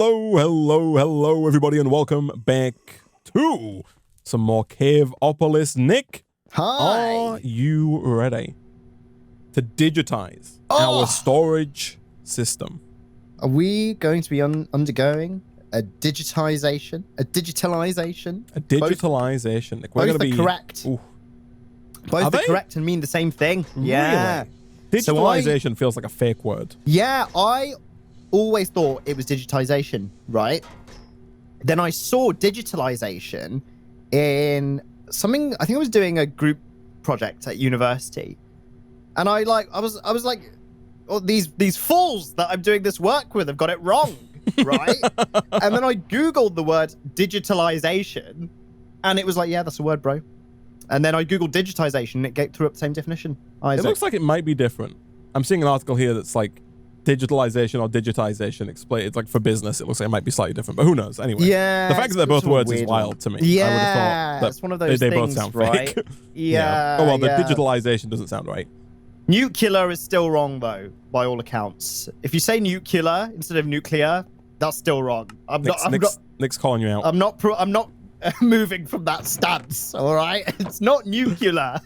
Hello, everybody, and welcome back to some more Caveopolis. Nick, hi. Are you ready to digitize our storage system? Are we going to be undergoing a digitalization? A digitalization? A digitalization. Nick, we're both going to be correct. Ooh. Both are correct and mean the same thing. Yeah. Really? Digitalization feels like a fake word. Yeah, I always thought it was digitization, right? Then I saw digitalization in something. I think I was doing a group project at university, and I was like, oh, these fools that I'm doing this work with have got it wrong, right? And then I googled the word digitalization, and it was like, yeah, that's a word, bro. And then I googled digitization, and it threw up the same definition. Isaac. It looks like it might be different. I'm seeing an article here that's like digitalization or digitization explained. It's like for business. It looks like it might be slightly different, but who knows? Anyway, yeah, the fact that they're both words is wild to me. Yeah, I would have thought that it's one of those they things, both sound right? fake. Yeah. Oh well, the digitalization doesn't sound right. Nuclear is still wrong though, by all accounts. If you say nuclear instead of nuclear, that's still wrong. Nick's calling you out. I'm not moving from that stance. All right, it's not nuclear.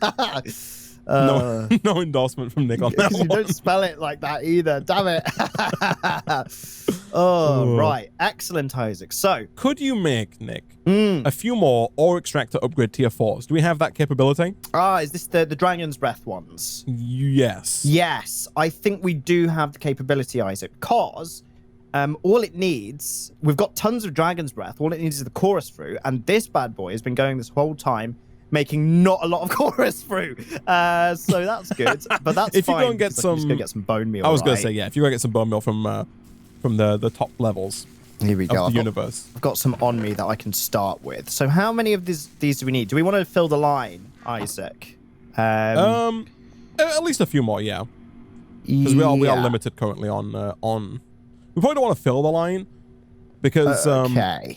No endorsement from Nick on that one. You don't spell it like that either. Damn it. Right. Excellent, Isaac. So, could you make, Nick, a few more ore extractor upgrade tier 4s? Do we have that capability? Is this the Dragon's Breath ones? Yes. Yes, I think we do have the capability, Isaac, because all it needs, we've got tons of Dragon's Breath. All it needs is the chorus fruit, and this bad boy has been going this whole time, making not a lot of chorus fruit. So that's good. But that's if fine. You go and get some, just go get some bone meal. I was going to say, yeah, if you go get some bone meal from the top levels. Here we go. Of the universe. I've got some on me that I can start with. So how many of these do we need? Do we want to fill the line, Isaac? At least a few more, yeah. Because we are limited currently on. We probably don't want to fill the line. Because,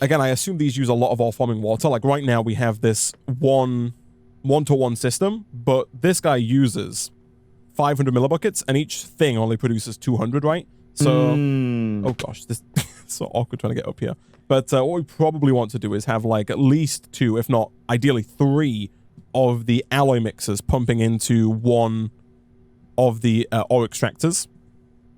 again, I assume these use a lot of ore forming water. Like right now we have this one-to-one system, but this guy uses 500 millibuckets and each thing only produces 200, right? So, oh gosh, this is so awkward trying to get up here. But what we probably want to do is have like at least 2, if not ideally 3 of the alloy mixers pumping into one of the ore extractors.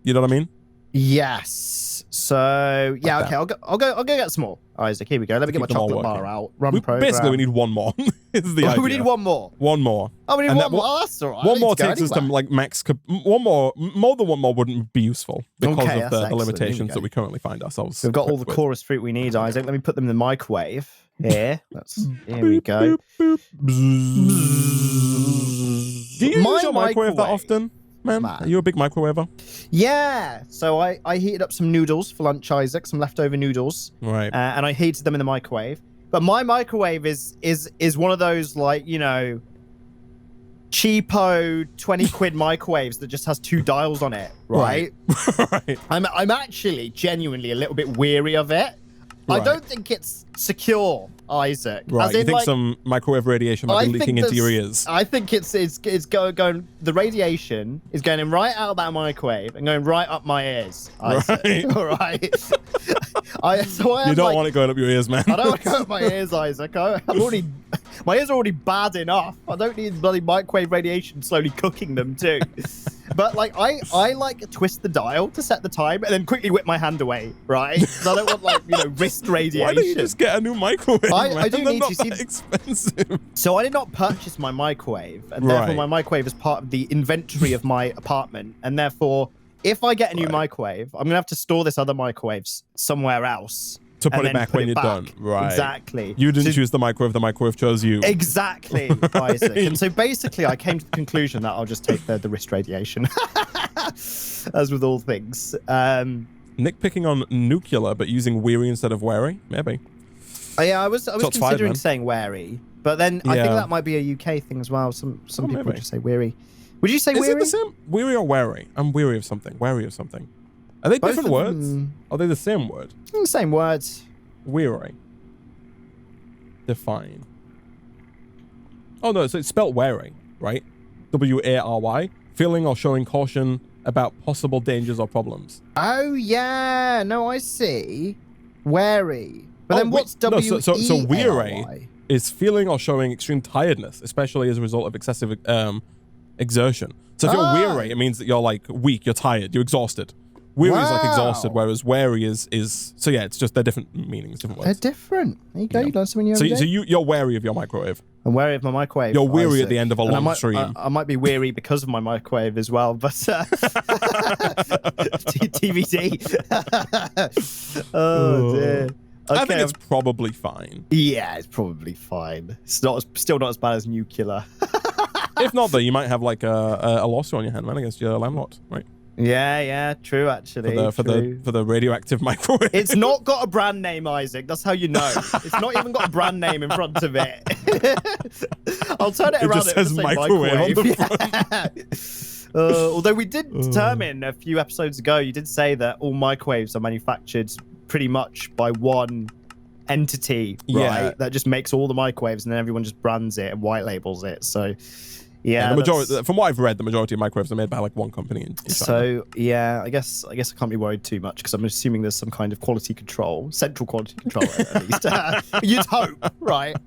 You know what I mean? Yes. So yeah, okay. I'll go get some more. Isaac, here we go. Let me get my chocolate bar out. Basically, we need one more. Is the idea. We need one more. One more. Oh, we need one more. Oh, that's all right. One more takes us to like max. More than one more wouldn't be useful because of the limitations that we currently find ourselves. We've got all the chorus fruit we need, Isaac. Let me put them in the microwave. Here. Here we go. Do you use your microwave that often? Man, are you a big microwaver? Yeah. So I heated up some noodles for lunch, Isaac, some leftover noodles. Right. And I heated them in the microwave. But my microwave is one of those, like, you know, cheapo 20 quid microwaves that just has 2 dials on it, right? Right. I'm actually genuinely a little bit weary of it. Right. I don't think it's secure, Isaac. Right, you think like, some microwave radiation might be leaking into your ears? I think it's going. The radiation is going right out of that microwave and going right up my ears, Isaac. Right. All right. You don't want it going up your ears, man. I don't want it going up my ears, Isaac. My ears are already bad enough. I don't need bloody microwave radiation slowly cooking them too. But like I like twist the dial to set the time and then quickly whip my hand away, right? Because I don't want like wrist radiation. Why don't you just get a new microwave? I do need to see expensive. So I did not purchase my microwave, and therefore my microwave is part of the inventory of my apartment, and therefore if I get a new microwave, I'm gonna have to store this other microwave somewhere else. To put it back when you're done. Right. Exactly. You didn't choose the microwave chose you. Exactly, Isaac. And so basically I came to the conclusion that I'll just take the wrist radiation. As with all things. Nick picking on nuclear but using weary instead of wary? Maybe. Oh, yeah, I was considering saying wary, but then I think that might be a UK thing as well. Some people would just say weary. Would you say weary? Is it the same? Weary or wary? I'm weary of something. Wary of something. Are they different words? Are they the same word? Same words. Weary. Define. Oh no, so it's spelt wary, right? W-A-R-Y. Feeling or showing caution about possible dangers or problems. Oh yeah, no, I see. Wary. But then what's W-E-A-R-Y? So weary is feeling or showing extreme tiredness, especially as a result of excessive exertion. So if you're weary, it means that you're like weak, you're tired, you're exhausted. Weary is like exhausted, whereas wary is so yeah, it's just they're different meanings, different words. They're different. There you go. You learn something new every day. So you're wary of your microwave. I'm wary of my microwave. You're weary at the end of a long stream. I might be weary because of my microwave as well, but TBD. Oh dear. Okay, I think it's probably fine. Yeah, it's probably fine. It's still not as bad as nuclear. If not, though, you might have like a lawsuit on your hand, man, against your landlord, right? Yeah, true, actually. For the radioactive microwave. It's not got a brand name, Isaac. That's how you know. It's not even got a brand name in front of it. I'll turn it around. It just says microwave on the front. Although we did determine a few episodes ago, you did say that all microwaves are manufactured pretty much by one entity, right? That just makes all the microwaves, and then everyone just brands it and white labels it. So yeah, the majority, from what I've read, the majority of microwaves are made by like one company in China. So yeah, I guess I can't be worried too much because I'm assuming there's some kind of quality control, central quality control at least. You'd hope, right?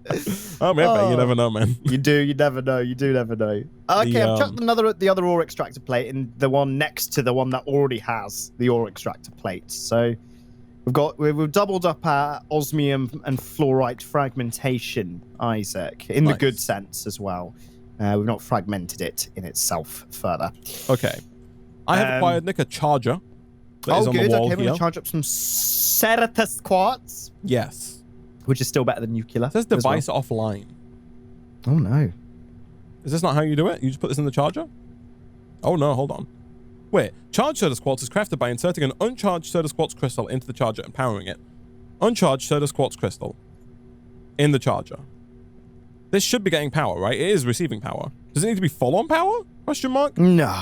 Oh man, you never know, man. You never know. Okay, I've chucked the other ore extractor plate in the one next to the one that already has the ore extractor plate. So we've doubled up our osmium and fluorite fragmentation, Isaac, in the good sense as well. We've not fragmented it in itself further. Okay. I have acquired, Nick, a charger that is on the wall here. We're going to charge up some Ceratus quartz. Yes. Which is still better than nuclear. It says device offline. Oh, no. Is this not how you do it? You just put this in the charger? Oh, no. Hold on. Wait. Charged Ceratus quartz is crafted by inserting an uncharged Ceratus quartz crystal into the charger and powering it. Uncharged Ceratus quartz crystal in the charger. This should be getting power, right? It is receiving power. Does it need to be full on power? Question mark? No.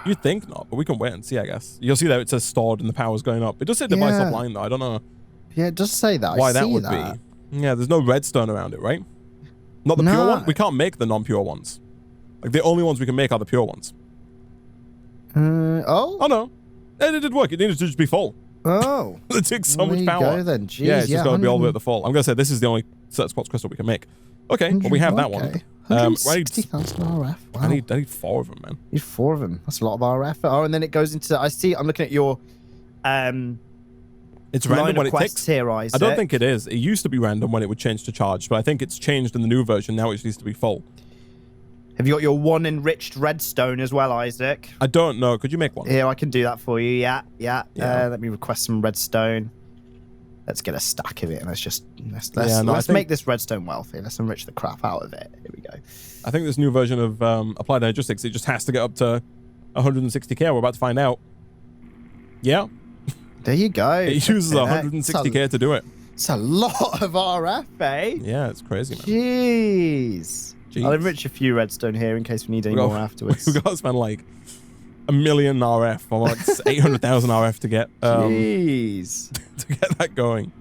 You'd think not, but we can wait and see, I guess. You'll see that it says stored and the power's going up. It does say device offline, though. I don't know. Yeah, it does say that. Why that would be. Yeah, there's no redstone around it, right? Not the pure one? We can't make the non-pure ones. Like, the only ones we can make are the pure ones. Oh, no. It did work. It needed to just be full. Oh. It takes so much power. Go, then. Jeez, yeah, it's just got to be all the way at the full. I'm going to say this is the only Ceratus quartz crystal we can make. Okay, well, we have that one. 160,000 RF. Wow. I need 4 of them, man. You need 4 of them. That's a lot of RF. Oh, and then it goes into. I'm looking at your. It's random when it ticks. Here, Isaac. I don't think it is. It used to be random when it would change to charge, but I think it's changed in the new version. Now it needs to be full. Have you got your 1 enriched redstone as well, Isaac? I don't know. Could you make one? Yeah, I can do that for you. Yeah. Let me request some redstone. Let's get a stack of it, and let's make this redstone wealthy. Let's enrich the crap out of it. Here we go. I think this new version of Applied Energistics, it just has to get up to 160k. We're about to find out. Yeah. There you go. It uses 160k to do it. It's a lot of RF, eh? Yeah, it's crazy, man. Jeez. I'll enrich a few redstone here in case we need any more afterwards. We've got to spend like 1 million RF or like 800,000 RF to get Jeez. to get that going.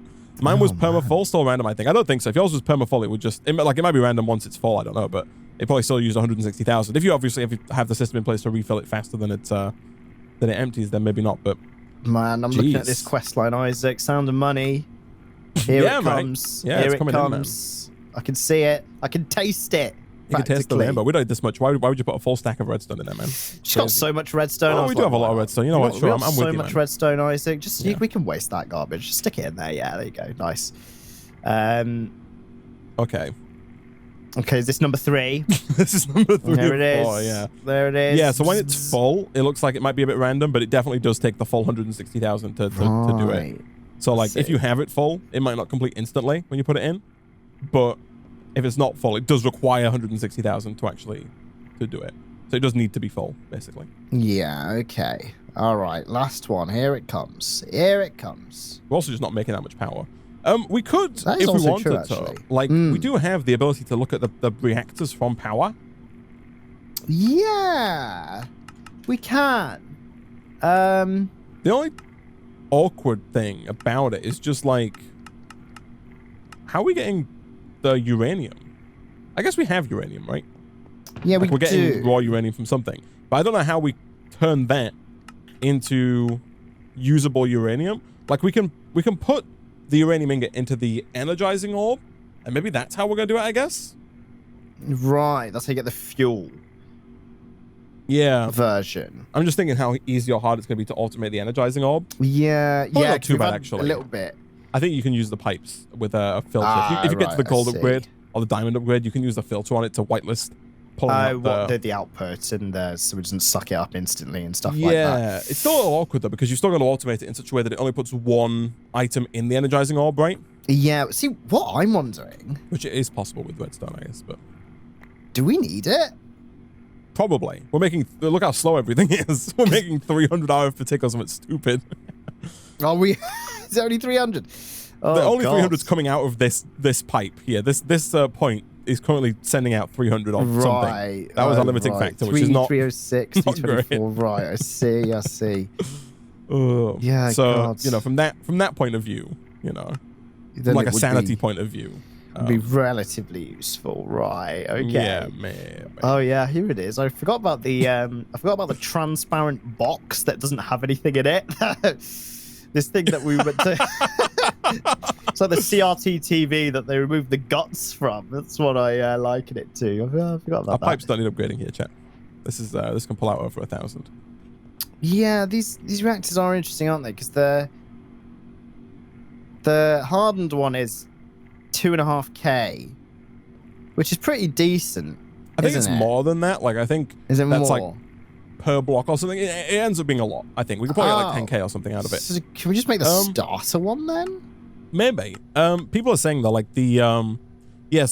Mine was perma-full, still random, I think. I don't think so. If yours was perma-full, it would just... It might be random once it's full, I don't know, but it probably still used 160,000. If you have the system in place to refill it faster than it empties, then maybe not, but... Man, I'm looking at this quest line, Isaac. Sound of money. Here it comes. Yeah, Here it comes. I can see it. I can taste it. You can taste the rainbow. We don't need this much. Why would you put a full stack of redstone in there, man? She's got so much redstone. Oh, we do have a lot of redstone. You know what? Sure, I'm with you, so much redstone, Isaac. We can waste that garbage. Just stick it in there. Yeah, there you go. Nice. Okay. Okay, is this number 3? This is number 3. There it is. 4, yeah. There it is. Yeah, so when it's full, it looks like it might be a bit random, but it definitely does take the full 160,000 to do it. So, like, if you have it full, it might not complete instantly when you put it in, but if it's not full, it does require 160,000 to actually do it. So it does need to be full, basically. Yeah, okay. All right, last one. Here it comes. Here it comes. We're also just not making that much power. We could, if we wanted to. Like, we do have the ability to look at the reactors from POWAH. Yeah, we can. The only awkward thing about it is just like, how are we getting the uranium? I guess we have uranium, right? Yeah, we're getting raw uranium from something, but I don't know how we turn that into usable uranium. Like we can put the uranium ingot into the energizing orb, and maybe that's how we're going to do it, I guess? Right, that's how you get the fuel version. I'm just thinking how easy or hard it's going to be to automate the energizing orb. Yeah, Probably not too bad, actually. A little bit. I think you can use the pipes with a filter. If you get to the gold upgrade or the diamond upgrade, you can use the filter on it to whitelist. The output and so it doesn't suck it up instantly and stuff like that. Yeah, it's still a little awkward though, because you've still got to automate it in such a way that it only puts one item in the energizing orb, right? Yeah, see, what I'm wondering... Which it is possible with redstone, I guess, but... Do we need it? Probably. We're making... Look how slow everything is. We're making 300 hours per tick or something stupid. Are we? Is it only 300? Oh, the only 300 is coming out of this pipe here. This point is currently sending out 300 or something. That was our limiting factor, which is not 306, 324. Right, I see. Yeah, so God. you know, from that point of view, you know, then like a sanity point of view, be relatively useful, right? Okay. Yeah, man. Oh yeah, here it is. I forgot about the transparent box that doesn't have anything in it. This thing that we went to. It's like the CRT TV that they removed the guts from. That's what I liken it to. I forgot about Our that. pipes don't need upgrading here, chat. This can pull out over 1,000. Yeah, these reactors are interesting, aren't they? Because the hardened one is 2.5K, which is pretty decent. I think it's more than that. Like I think that's more? Like per block or something. It ends up being a lot. I think we could probably get like 10K or something out of it. So can we just make the starter one then? Maybe. People are saying though, like the so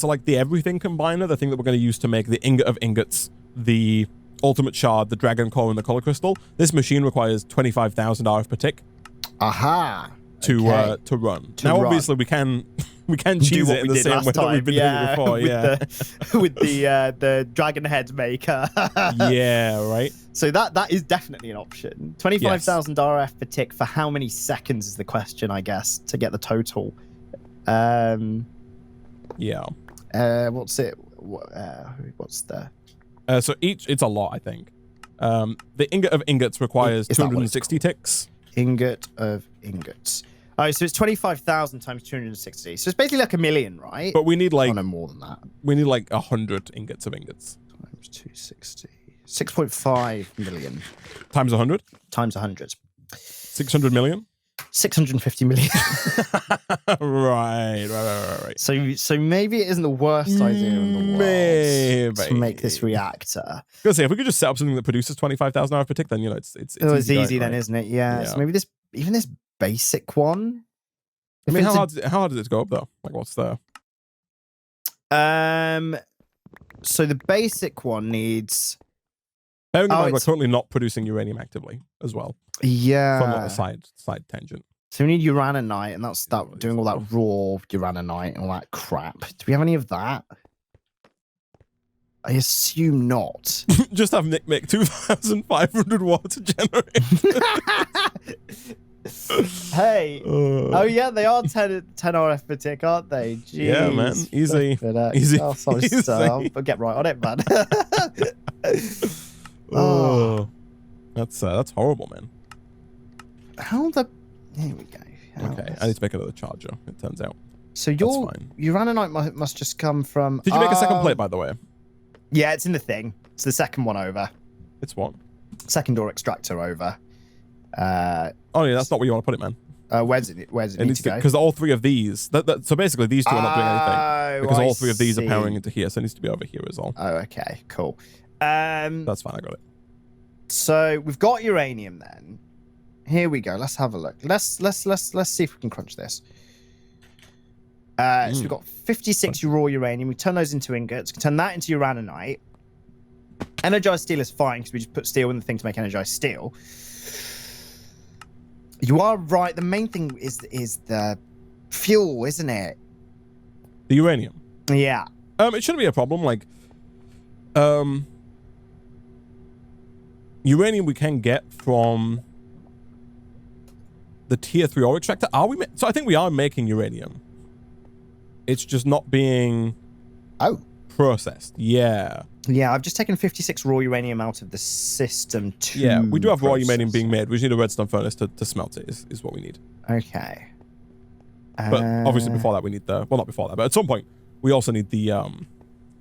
like the everything combiner, the thing that we're going to use to make the ingot of ingots, the ultimate shard, the dragon core, and the color crystal. This machine requires 25,000 RF per tick. Aha. To run. Obviously we can cheese it in the same way that we've been doing it before. With the dragon head maker. Yeah, right. So that is definitely an option. 25,000 RF per tick for how many seconds is the question, I guess, to get the total. Yeah. What's it? What's the? So it's a lot, I think. The ingot of ingots requires 260 ticks. Ingot of ingots. Oh, so it's 25,000 times 260. So it's basically like 1 million, right? But we need like... Oh, no, more than that. We need like 100 ingots of ingots. Times 260. 6.5 million. Times 100? Times 100. 600 million? 650 million. Right. So maybe it isn't the worst idea in the world to make this reactor. I was gonna say, if we could just set up something that produces 25,000 RF per tick, then you know it's easy then, isn't it? Yeah. So maybe this basic one. I mean, how hard does it go up though? Like, what's the? So the basic one needs. Bearing in mind, we're currently not producing uranium actively as well. Yeah. From like a side tangent. So we need uraninite, and that's doing all that raw uraninite and all that crap. Do we have any of that? I assume not. Just have Nick make 2,500 water generator. Hey. Oh yeah, they are 10 RF per tick, aren't they? Jeez. Yeah, man. Easy. Easy. Oh, sorry, I'll get right on it, man. Oh, that's horrible, man. Here we go. Okay, I need to make another charger. It turns out. So your uraninite must just come from. Did you make a second plate, by the way? Yeah, it's in the thing. It's the second one over. It's what? Second ore extractor over. Oh yeah, that's not where you want to put it, man. Where's it need to go? Because all three of these. So basically, these two are not doing anything because all three of these are powering into here. So it needs to be over here as well. Oh, okay, cool. That's fine. I got it. So we've got uranium then. Here we go. Let's have a look. Let's see if we can crunch this. So we've got 56 raw uranium. We turn those into ingots. We can turn that into uraninite. Energized steel is fine because we just put steel in the thing to make energized steel. You are right. The main thing is the fuel, isn't it? The uranium. Yeah. It shouldn't be a problem. Like, uranium we can get from the tier 3 ore extractor. Are we? So I think we are making uranium. It's just not being processed. Yeah. Yeah, I've just taken 56 raw uranium out of the system to Yeah, we do have raw uranium being made. We just need a redstone furnace to smelt it, is what we need. Okay. But obviously before that we need the, well, not before that, but at some point we also need the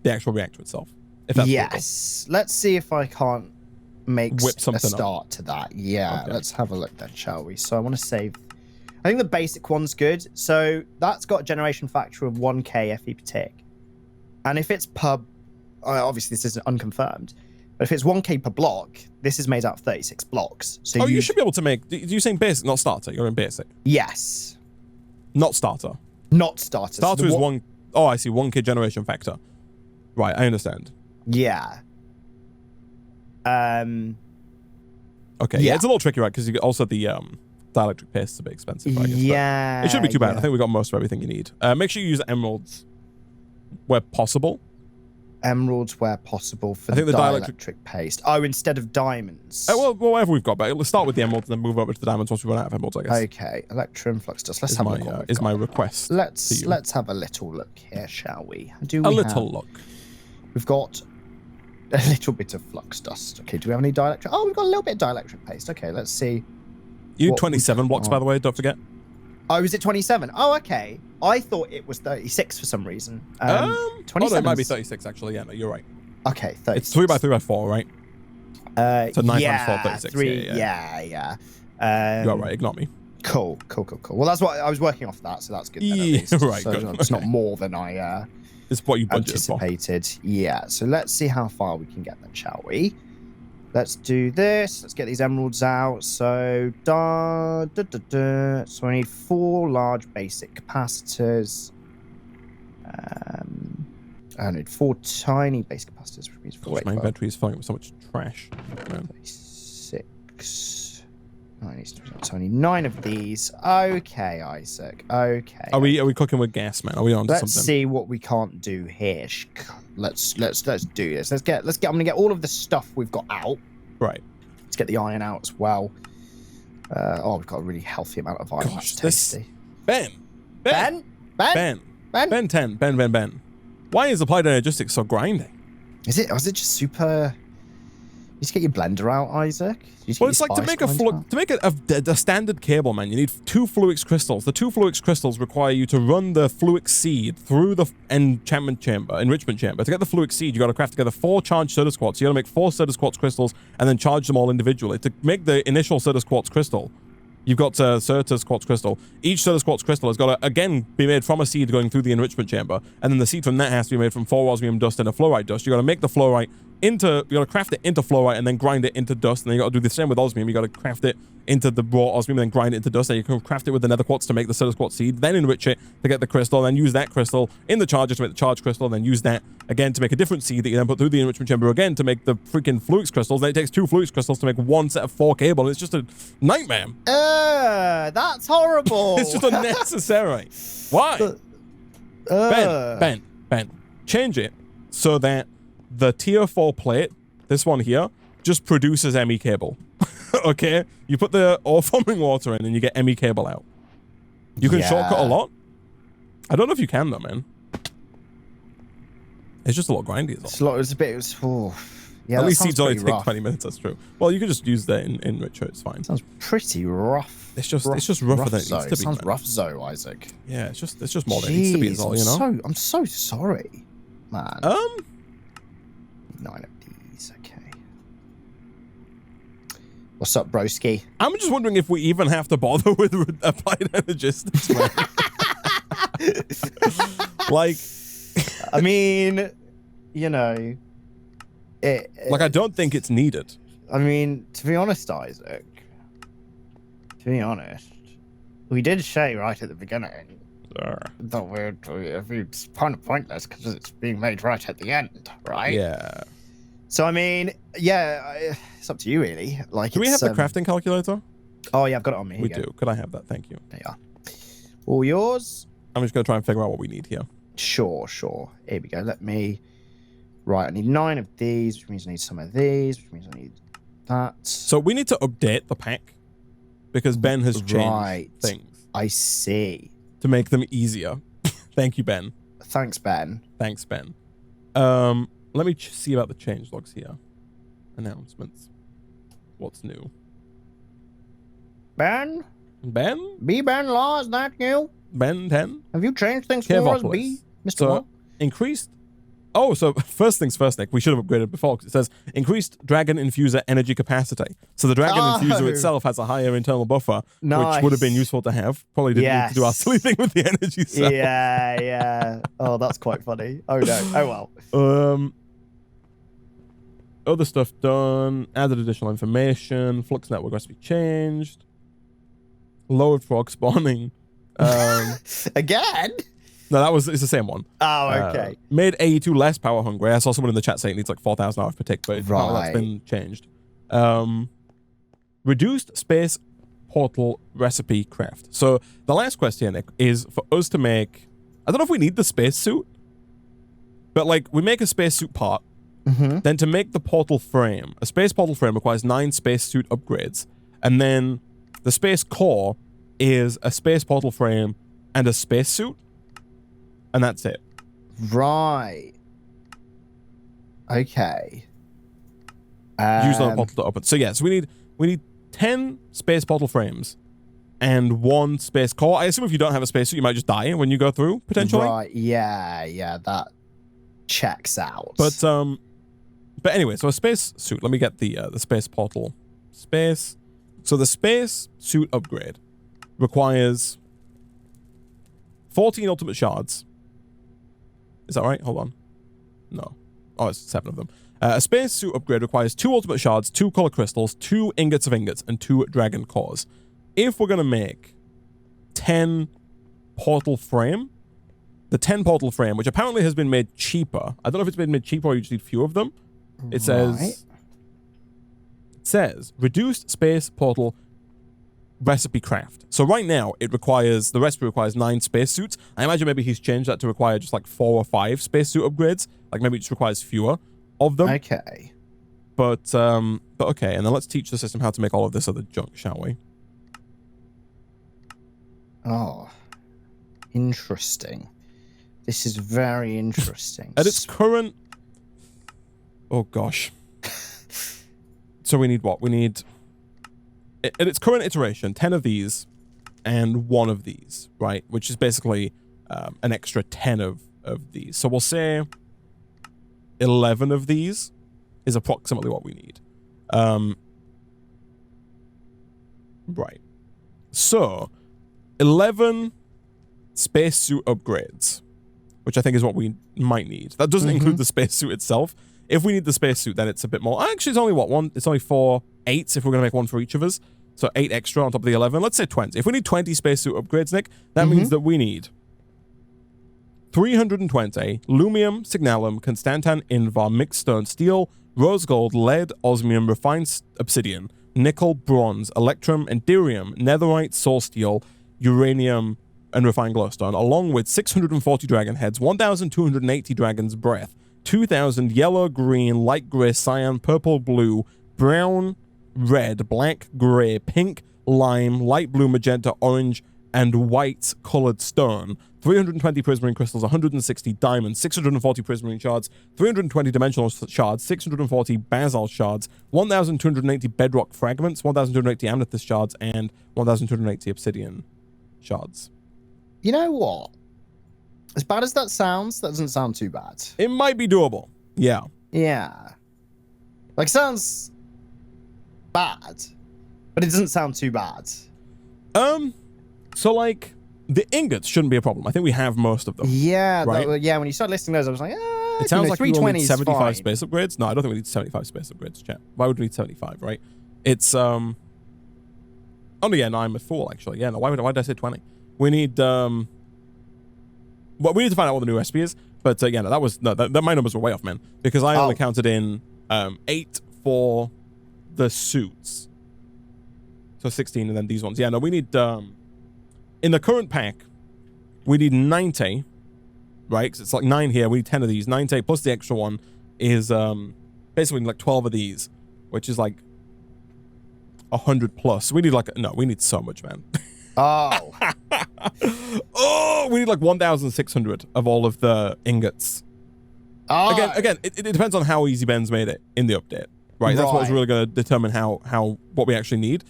actual reactor itself. If that's yes. Let's see if I can't make whip something a start to that. Yeah, okay. Let's have a look then, shall we? So I want to save. I think the basic one's good. So that's got a generation factor of 1k FE per tick. And if it's per, obviously this isn't unconfirmed, but if it's 1k per block, this is made out of 36 blocks. So you should be able to make, you're saying basic, not starter. You're in basic. Yes. Not starter. Not starter. Starter so is one, oh, I see, 1k generation factor. Right, I understand. Yeah. Okay, yeah, it's a little tricky, right? Because you also the dielectric paste is a bit expensive. I guess, yeah, it shouldn't be too bad. I think we got most of everything you need. Make sure you use emeralds where possible. Emeralds where possible for the dielectric paste. Oh, instead of diamonds. Well, whatever we've got, but let's start with the emeralds and then move over to the diamonds once we run out of emeralds, I guess. Okay, electrum flux dust. Let's have a look. Is my request. Let's have a little look here, shall we? Look. We've got a little bit of flux dust. Okay, do we have any dielectric? Oh, we've got a little bit of dielectric paste. Okay, let's see. You need 27 blocks, by the way, don't forget. Oh, is it 27? Oh, okay. I thought it was 36 for some reason. 27. Oh, no, it might be 36, actually. Yeah, no, you're right. Okay, 36. It's 3 by 3 by 4, right? So 9 yeah, times 4, 36. 3, yeah. You're right, ignore me. Cool. Well, that's what I was working off that, so that's good. Yeah, right, so good. It's not more than I it's what you budgeted anticipated. For. Yeah, so let's see how far we can get then, shall we? Let's do this. Let's get these emeralds out. So, so I need 4 large basic capacitors. I need 4 tiny basic capacitors, which means 4. My inventory is filling up with so much trash. 6. I need 9 of these. Okay, Isaac. Okay. Are we cooking with gas, man? Are we on to something? Let's see what we can't do here. Let's do this. I'm gonna get all of the stuff we've got out. Right. Let's get the iron out as well. We've got a really healthy amount of iron. Gosh, that's tasty. Ben. 10. Why is Applied Energistics so grinding? Is it just super? You just get your blender out, Isaac. Well, it's like to make a standard cable, man. You need 2 Fluix crystals. The 2 Fluix crystals require you to run the Fluix seed through the enrichment chamber. To get the Fluix seed, you got to craft together 4 charged Certus quartz. You got to make 4 Certus quartz crystals and then charge them all individually. To make the initial Certus quartz crystal, you've got Certus quartz crystal. Each Certus quartz crystal has got to, again, be made from a seed going through the enrichment chamber. And then the seed from that has to be made from 4 osmium dust and a fluorite dust. You got to make the fluorite you got to craft it into fluorite and then grind it into dust. And then you got to do the same with osmium. You got to craft it into the raw osmium and then grind it into dust. And you can craft it with the nether quartz to make the Certus quartz seed, then enrich it to get the crystal, then use that crystal in the charger to make the charge crystal, then use that again to make a different seed that you then put through the enrichment chamber again to make the freaking Fluix crystals. Then it takes 2 Fluix crystals to make 1 set of 4 cable. And it's just a nightmare. That's horrible. It's just unnecessary. Why? Ben, change it so that the tier 4 plate, this one here, just produces ME cable. Okay? You put the ore forming water in and you get ME cable out. You can shortcut a lot. I don't know if you can though, man. It's just a lot grindy. Yeah, at least seeds only take 20 minutes, that's true. Well, you can just use that in Enricher, it's fine. Sounds pretty rough. It's just rougher than it needs to be. Sounds rough, Zoe, Isaac. Yeah, it's just more than it needs to be as well, you know? I'm so sorry, man. 9 of these, okay. What's up, broski? I'm just wondering if we even have to bother with Applied Energistics, man. Like, I mean, you know, I don't think it's needed. I mean, to be honest, Isaac, we did say right at the beginning that it's kind of pointless because it's being made right at the end, right? Yeah. So, I mean, yeah, it's up to you, really. Like, do we have the crafting calculator? Oh, yeah, I've got it on me. We do. Could I have that? Thank you. There you are. All yours. I'm just going to try and figure out what we need here. Sure. Here we go. Right, I need 9 of these, which means I need some of these, which means I need that. So we need to update the pack because Ben has changed things. I see. To make them easier. Thank you, Ben. Thanks, Ben. Let me see about the change logs here. Announcements. What's new? Ben? Ben? B Ben Law, is that you? Ben 10. Have you changed things for us, B, Mr. So What? increased. Oh, so first things first, Nick. We should have upgraded before. It says increased Dragon Infuser energy capacity. So the Dragon Infuser itself has a higher internal buffer, which would have been useful to have. Probably didn't need to do our silly thing with the energy cell. Yeah. Oh, that's quite funny. Oh no. Oh well. Other stuff done. Added additional information. Flux network recipe changed. Lowered frog spawning. Again? No, it's the same one. Oh, okay. Made AE2 less power hungry. I saw someone in the chat saying it needs like 4,000 hours per tick, but that's been changed. Reduced space portal recipe craft. So the last quest here, Nick, is for us to make, I don't know if we need the spacesuit, but like we make a spacesuit part, then to make the portal frame, a space portal frame requires 9 spacesuit upgrades, and then the space core is a space portal frame and a spacesuit. And that's it. Right. Okay. Use the portal to open. So yes, we need 10 space portal frames and 1 space core. I assume if you don't have a spacesuit, you might just die when you go through, potentially. Right. Yeah, that checks out. But anyway, so a space suit. Let me get the space portal. Space. So the space suit upgrade requires 14 ultimate shards. Is that right? Hold on. No. Oh, it's 7 of them. A space suit upgrade requires 2 ultimate shards, 2 color crystals, 2 ingots of ingots, and 2 dragon cores. If we're going to make 10 portal frame, the 10 portal frame, which apparently has been made cheaper. I don't know if it's been made cheaper or you just need fewer of them. It says reduced space portal recipe craft. So right now the recipe requires 9 spacesuits. I imagine maybe he's changed that to require just like 4 or 5 spacesuit upgrades. Like maybe it just requires fewer of them. Okay. But okay, and then let's teach the system how to make all of this other junk, shall we? Oh, interesting. This is very interesting. At its current, oh gosh. So we need what? We need, at its current iteration, 10 of these and 1 of these, right? Which is basically an extra 10 of these. So we'll say 11 of these is approximately what we need. Right. So 11 spacesuit upgrades, which I think is what we might need. That doesn't include the spacesuit itself. If we need the spacesuit, then it's a bit more. Actually, it's only what, 1? It's only 4 8s if we're going to make 1 for each of us. So 8 extra on top of the 11. Let's say 20. If we need 20 spacesuit upgrades, Nick, that means that we need 320 Lumium, Signalum, Constantan, Invar, Mixed Stone, Steel, Rose Gold, Lead, Osmium, Refined Obsidian, Nickel, Bronze, Electrum, Enderium, Netherite, Soul Steel, Uranium, and Refined Glowstone, along with 640 Dragon Heads, 1,280 Dragon's Breath, 2,000 Yellow, Green, Light Grey, Cyan, Purple, Blue, Brown, Red, Black, Grey, Pink, Lime, Light Blue, Magenta, Orange, and White colored stone, 320 Prismarine Crystals, 160 Diamonds, 640 Prismarine Shards, 320 Dimensional Shards, 640 Basalt Shards, 1,280 Bedrock Fragments, 1,280 Amethyst Shards, and 1,280 Obsidian Shards. You know what? As bad as that sounds, that doesn't sound too bad. It might be doable. Yeah. Yeah. Like, sounds bad, but it doesn't sound too bad. So like, the ingots shouldn't be a problem. I think we have most of them. Yeah, right? Yeah, when you start listing those, I was like, it sounds like we need 75 fine. space upgrades. No, I don't think we need 75 space upgrades, chat. Why would we need 75, right? It's, oh no, yeah, no, I'm a fool, actually. Yeah, no, why did I say 20? We need, well, we need to find out what the new recipe is, but yeah, no, my numbers were way off, man, because I only counted in 8 for the suits. So 16 and then these ones. Yeah, no, we need, in the current pack, we need 90, right? Because it's like 9 here, we need 10 of these. 90 plus the extra one is basically like 12 of these, which is like 100 plus. We need like, no, we need so much, man. Oh. Oh, we need like 1,600 of all of the ingots. Oh. Again, it depends on how easy Ben's made it in the update, right? That's what's really going to determine what we actually need.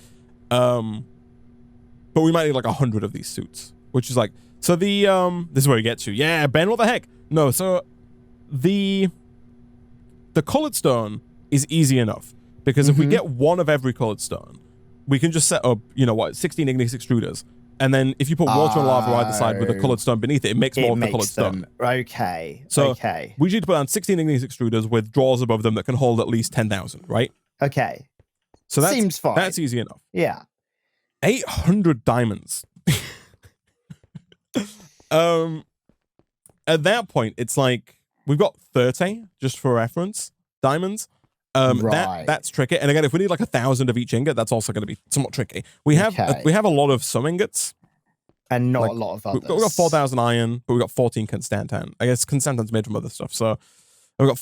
But we might need like 100 of these suits, which is like, so the, this is where we get to. Yeah, Ben, what the heck? No, so the colored stone is easy enough because if we get one of every colored stone, we can just set up, 16 igneous extruders. And then if you put water and lava either side with the colored stone beneath it, it makes more of the colored stone. Okay. So okay. we need to put down 16 igneous extruders with drawers above them that can hold at least 10,000, right? Okay. So that seems fine. That's easy enough. Yeah. 800 diamonds. At that point, it's like we've got 30 just for reference diamonds. Right. That's tricky. And again, if we need like 1,000 of each ingot, that's also going to be somewhat tricky. We have a lot of some ingots, and not a lot of others. We've got 4,000 iron, but we've got 14 constantan. I guess constantan's made from other stuff. So we got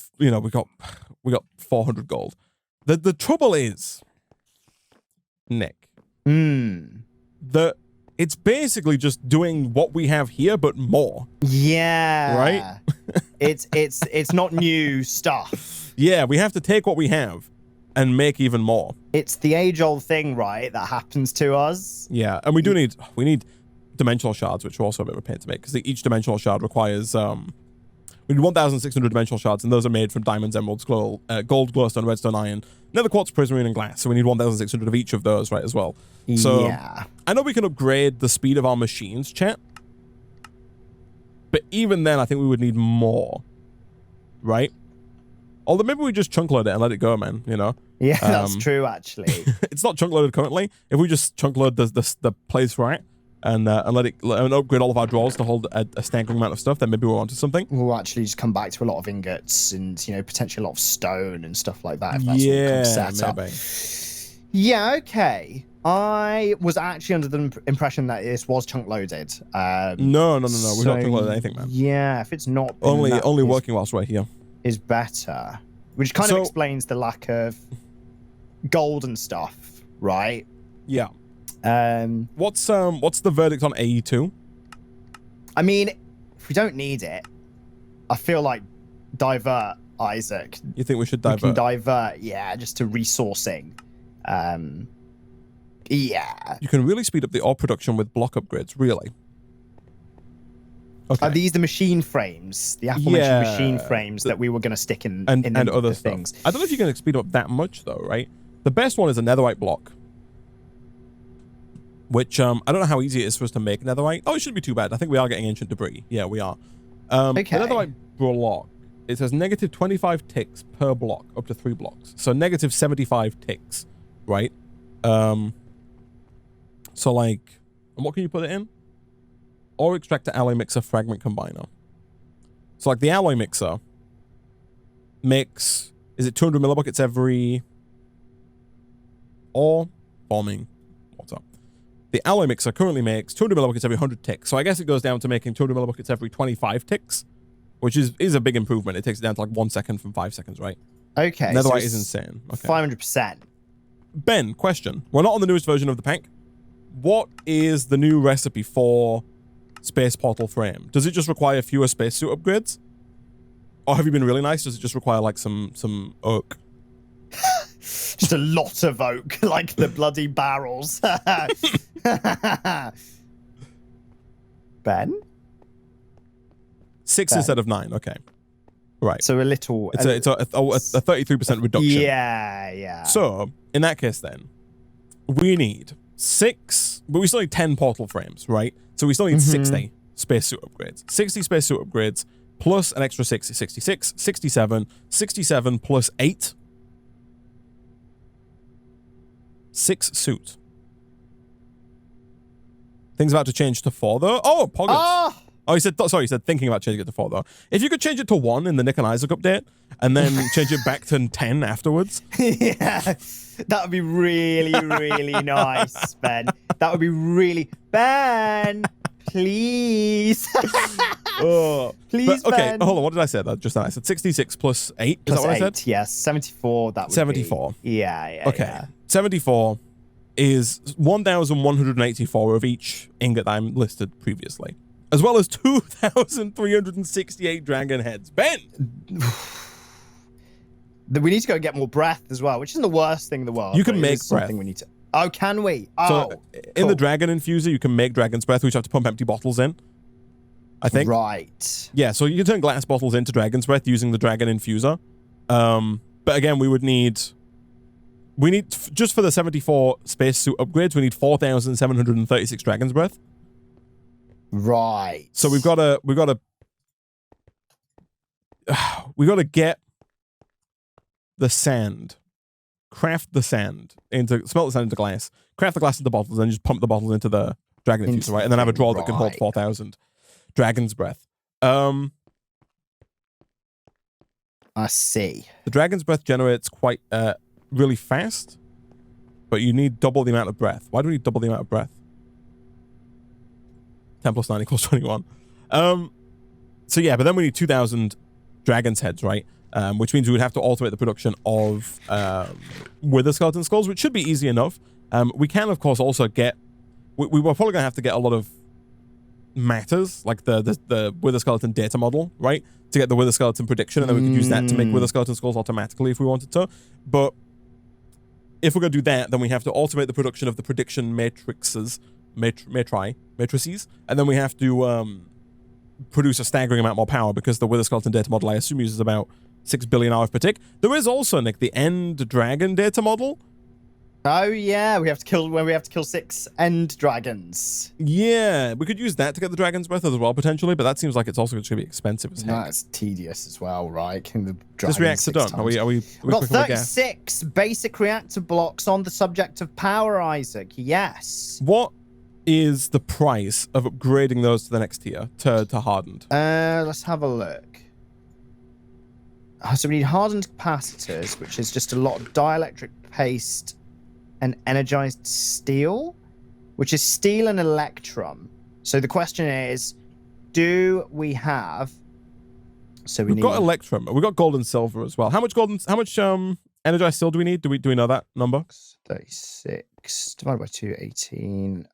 400 gold. The trouble is, Nick, that it's basically just doing what we have here, but more. Yeah. Right? It's not new stuff. Yeah, we have to take what we have and make even more. It's the age-old thing, right, that happens to us. Yeah, and we need dimensional shards, which are also a bit of a pain to make, because each dimensional shard requires we need 1,600 dimensional shards, and those are made from diamonds, emeralds, gold, glowstone, redstone, iron, nether quartz, prismarine, and glass. So we need 1,600 of each of those, right, as well. So yeah. I know we can upgrade the speed of our machines, chat, but even then, I think we would need more, right? Although maybe we just chunk load it and let it go, man, Yeah, that's true, actually. It's not chunk loaded currently. If we just chunk load the place right and upgrade all of our drawers to hold a staggering amount of stuff, then maybe we're onto something. We'll actually just come back to a lot of ingots and, potentially a lot of stone and stuff like that, if that's what comes set up. Yeah, okay. I was actually under the impression that this was chunk loaded. No. We've not chunk loaded anything, man. Yeah, if it's not... Only working whilst we're here. Is better, which kind of explains the lack of gold and stuff, right? Yeah. What's the verdict on AE2? I mean, if we don't need it, I feel like divert, Isaac. You think we should divert? We can divert, yeah, just to resourcing. Yeah. You can really speed up the ore production with block upgrades, really. Okay. Are these the machine frames, the aforementioned machine frames that we were going to stick in other things? Stuff. I don't know if you can speed up that much, though, right? The best one is a netherite block, which I don't know how easy it is for us to make netherite. Oh, it shouldn't be too bad. I think we are getting ancient debris. Yeah, we are. Okay. The netherite block, it says negative 25 ticks per block, up to 3 blocks. So negative 75 ticks, right? So like, and what can you put it in? Ore extractor, alloy mixer, fragment combiner. So like the alloy mixer makes, is it 200 millibuckets every ore forming? What's up? The alloy mixer currently makes 200 millibuckets every 100 ticks. So I guess it goes down to making 200 millibuckets every 25 ticks, which is a big improvement. It takes it down to like 1 second from 5 seconds, right? Okay. Netherite is insane. Okay. 500%. Ben, question. We're not on the newest version of the pack. What is the new recipe for space portal frame? Does it just require fewer spacesuit upgrades? Or have you been really nice? Does it just require like some oak? Just a lot of oak, like the bloody barrels. Ben? 6 instead of 9, okay. Right. So a little... It's a 33% reduction. Yeah. So, in that case then, we need 6, but we still need 10 portal frames, right? So we still need 60 spacesuit upgrades. 60 spacesuit upgrades plus an extra 60, 66, 67, 67 plus 8. 6 suit. Things about to change to 4 though. Oh, poggers. Oh, he said thinking about changing it to 4 though. If you could change it to 1 in the Nick and Isaac update and then change it back to 10 afterwards. Yeah, that would be really, really nice, Ben. That would be really... Ben, please. Please, okay, Ben. hold on. What did I say? Just then I said 66 plus 8. Is that what I said? Yes, 74. That would 74. Be. Yeah. Okay. Yeah. 74 is 1,184 of each ingot that I'm listed previously, as well as 2,368 dragon heads. Ben! We need to go get more breath as well, which isn't the worst thing in the world. You can make breath. We need to... Oh, can we? So Oh, in the dragon infuser, you can make dragon's breath, which you have to pump empty bottles in. I think. Right. Yeah, so you can turn glass bottles into dragon's breath using the dragon infuser. But again, we need just for the 74 spacesuit upgrades, we need 4,736 dragon's breath. Right. So we got to get the sand, craft the sand smelt the sand into glass, craft the glass into bottles, and just pump the bottles into the dragon infuser, right? And then have a drawer that can hold 4,000 dragon's breath. I see. The dragon's breath generates quite really fast, but you need double the amount of breath. Why do we need double the amount of breath? 10 plus 9 equals 21. So yeah, but then we need 2,000 dragon's heads, right? Which means we would have to automate the production of wither skeleton skulls, which should be easy enough. We can, of course, also get... We were probably going to have to get a lot of matters, like the wither skeleton data model, right? To get the wither skeleton prediction, and then we could use that to make wither skeleton skulls automatically if we wanted to. But if we're going to do that, then we have to automate the production of the prediction matrices, matrices, and then we have to produce a staggering amount more power because the wither skeleton data model, I assume, uses about 6 billion hours per tick. There is also, Nick, the end dragon data model. Oh yeah, we have to kill 6 end dragons. Yeah, we could use that to get the dragon's breath as well potentially, but that seems like it's also going to be expensive as heck. That's tedious as well, right? This reactor done. Are we We've got 36 basic reactor blocks on the subject of power, Isaac. Yes. What is the price of upgrading those to the next tier, to hardened? Let's have a look. So we need hardened capacitors, which is just a lot of dielectric paste and energized steel, which is steel and electrum. So the question is, do we have... So we've got electrum. We've got gold and silver as well. How much energized steel do we need? Do we know that number? 36 divided by 2, 18.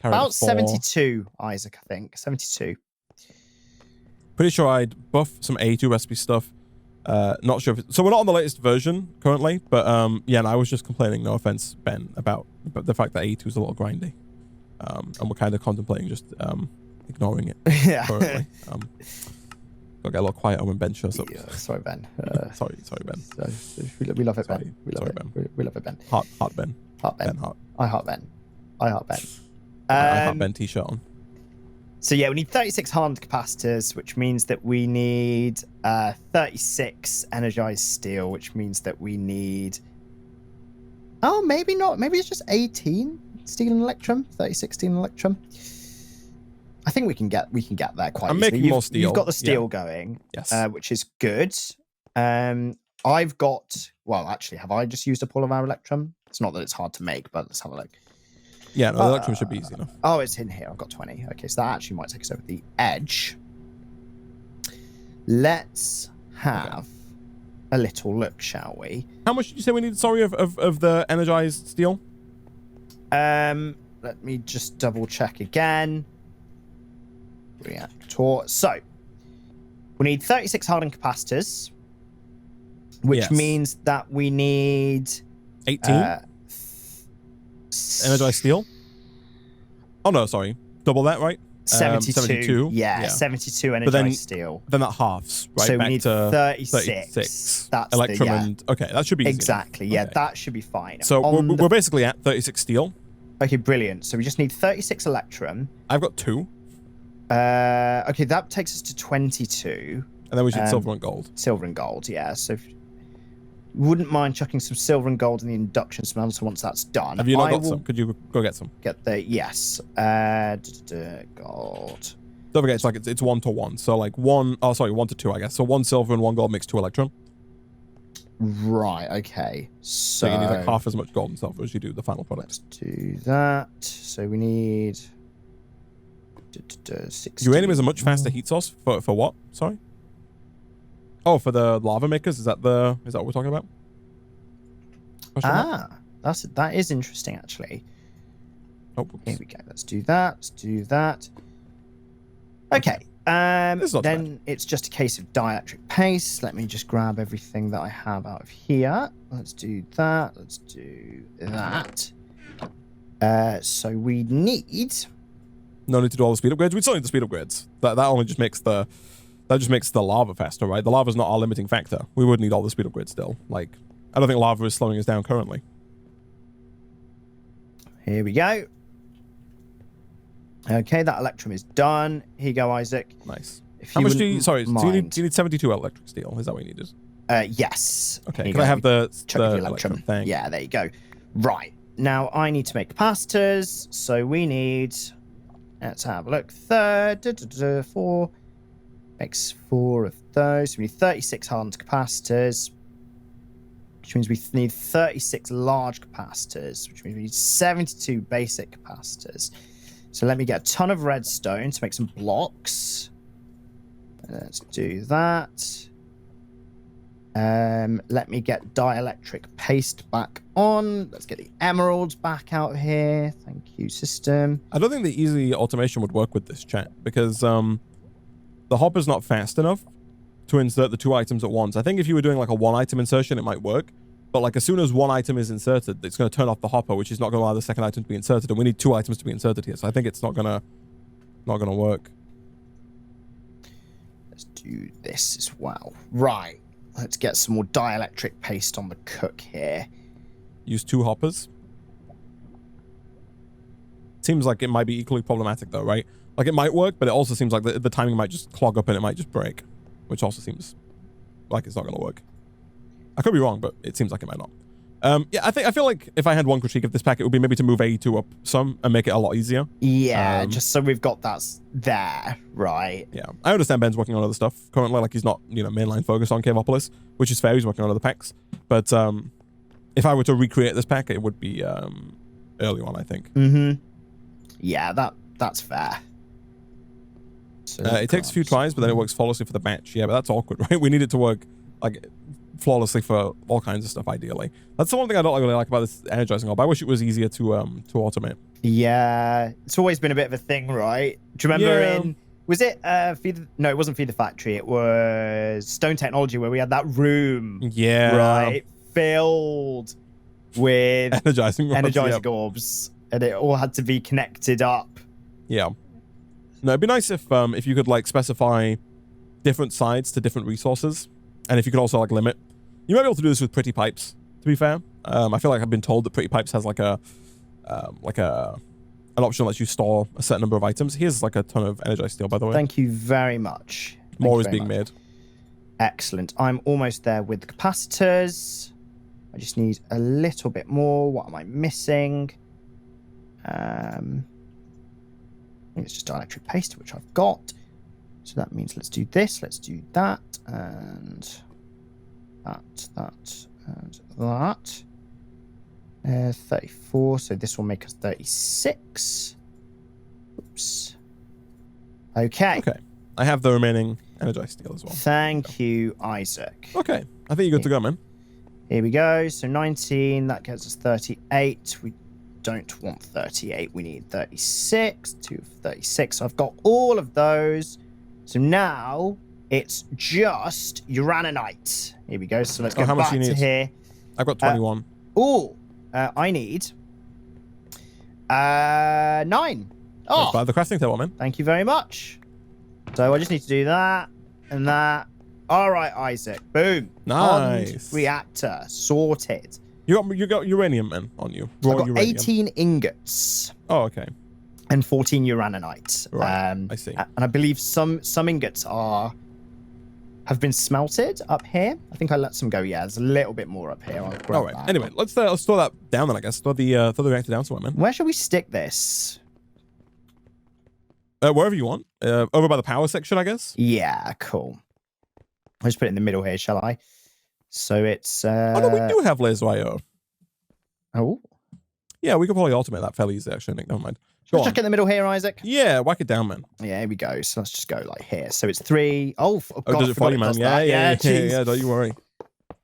Carry About 72, Isaac, I think. 72. Pretty sure I'd buff some A2 recipe stuff. Not sure if so we're not on the latest version currently, but yeah, and I was just complaining, no offense, Ben, about the fact that A2 is a little grindy. And we're kind of contemplating just ignoring it currently. Gotta get a little quieter when Ben shows up. Yeah, sorry, Ben. Sorry, Ben. We love it, Ben. We love it, Ben. Heart Ben. Heart Ben. I heart Ben. I heart Ben. I heart Ben t-shirt on. So yeah, we need 36 hardened capacitors, which means that we need 36 energized steel, which means that we need... Oh, maybe not. Maybe it's just 18 steel and electrum. 36 steel and electrum. I think we can get there quite I'm easily. making more steel. You've got the steel going, yes, which is good. I've got... Well, actually, have I just used up all of our electrum? It's not that it's hard to make, but let's have a look. Yeah, no, the electrum should be easy enough. Oh, it's in here. I've got 20. Okay, so that actually might take us over the edge. Let's have a little look, shall we? How much did you say we need, sorry, of the energized steel? Let me just double check again. Reactor. So, we need 36 hardened capacitors, which means that we need... 18? Energized steel? Oh, no, sorry. Double that, right? 72. Yeah, 72 energized steel. Then that halves, right? So back we need to 36. That's electrum and... Okay, that should be easy. Exactly, yeah, that should be fine. So we're basically at 36 steel. Okay, brilliant. So we just need 36 electrum. I've got 2. Okay, that takes us to 22. And then we should silver and gold. Silver and gold, yeah. So... Wouldn't mind chucking some silver and gold in the induction smelter once that's done. Have you not got some? Could you go get some? Get the yes. Gold. Don't forget, it's 1 to 1. So like 1 to 2, I guess. So 1 silver and 1 gold makes 2 electrum. Right. Okay. So you need like half as much gold and silver as you do the final product. Let's do that. So we need 60. Uranium is a much faster heat source for what? Sorry. Oh, for the lava makers? Is that what we're talking about? That is interesting actually. Oh, here we go. Let's do that. Okay. Then it's just a case of dielectric paste. Let me just grab everything that I have out of here. Let's do that. Let's do that. So we need... No need to do all the speed upgrades. We still need the speed upgrades. That only just makes the lava faster, right? The lava's not our limiting factor. We would need all the speed upgrades still. Like, I don't think lava is slowing us down currently. Here we go. Okay, that electrum is done. Here you go, Isaac. Nice. How much do you... Sorry, do you need 72 electric steel? Is that what you needed? Yes. Okay, can I have the electrum? Thanks. Yeah, there you go. Right. Now, I need to make capacitors. So we need... Let's have a look. 4 makes 4 of those. We need 36 hardened capacitors, which means we need 36 large capacitors, which means we need 72 basic capacitors. So let me get a ton of redstone to make some blocks. Let's do that. Let me get dielectric paste back on. Let's get the emeralds back out here. Thank you, system. I don't think the easy automation would work with this, chat, because the hopper's not fast enough to insert the 2 items at once. I think if you were doing like a 1-item insertion, it might work. But like as soon as 1 item is inserted, it's going to turn off the hopper, which is not going to allow the second item to be inserted. And we need 2 items to be inserted here. So I think it's not gonna work. Let's do this as well. Right. Let's get some more dielectric paste on the cook here. Use 2 hoppers. Seems like it might be equally problematic though, right? Like it might work, but it also seems like the timing might just clog up and it might just break, which also seems like it's not going to work. I could be wrong, but it seems like it might not. Yeah, I feel like if I had one critique of this pack, it would be maybe to move A2 up some and make it a lot easier. Yeah, just so we've got that there, right? Yeah, I understand Ben's working on other stuff currently, like he's not, mainline focused on Caveopolis, which is fair, he's working on other packs. But if I were to recreate this pack, it would be early on, I think. Mm-hmm. Yeah, that's fair. So it takes a few tries, but then it works flawlessly for the batch. Yeah, but that's awkward, right? We need it to work like flawlessly for all kinds of stuff, ideally. That's the one thing I don't really like about this energizing orb. I wish it was easier to automate. Yeah, it's always been a bit of a thing, right? Do you remember was it no, it wasn't Feed the Factory, it was Stone Technology, where we had that room, right, filled with energizing orbs, and it all had to be connected up. Yeah. No, it'd be nice if you could like specify different sides to different resources, and if you could also like limit. You might be able to do this with Pretty Pipes, to be fair. I feel like I've been told that Pretty Pipes has like an option that lets you store a certain number of items. Here's like a ton of energized steel, by the way. Thank you very much. More is being made. Excellent. I'm almost there with the capacitors. I just need a little bit more. What am I missing? I think it's just dielectric paste, which I've got. So that means let's do this, let's do that, and that, and that. 34, so this will make us 36. Oops. Okay. Okay. I have the remaining energized steel as well. Thank you, Isaac. Okay. I think you're good to go, man. Here we go. So 19, that gets us 38. We don't want 38. We need 36. 2 of 36. So I've got all of those. So now it's just uraninite. Here we go. So let's go back to here. I've got 21. I need 9. Oh, by the crafting table, man. Thank you very much. So I just need to do that and that. All right, Isaac. Boom. Nice. Reactor sorted. You got uranium, man, on you. I've got 18 ingots. Oh, okay. And 14 uraninite. Right. I see. And I believe some ingots have been smelted up here. I think I let some go. Yeah, there's a little bit more up here. All right. Anyway, let's throw that down then, I guess. Throw the reactor down somewhere, man. Where should we stick this? Wherever you want. Over by the power section, I guess. Yeah, cool. I'll just put it in the middle here, shall I? So it's... Oh, no, we do have laser IO. Oh? Yeah, we could probably automate that fairly easily, actually. Nick, never mind. Let's check in the middle here, Isaac. Yeah, whack it down, man. Yeah, here we go. So let's just go like here. So it's 3. Oh, God, does it for you, man? Yeah, don't you worry.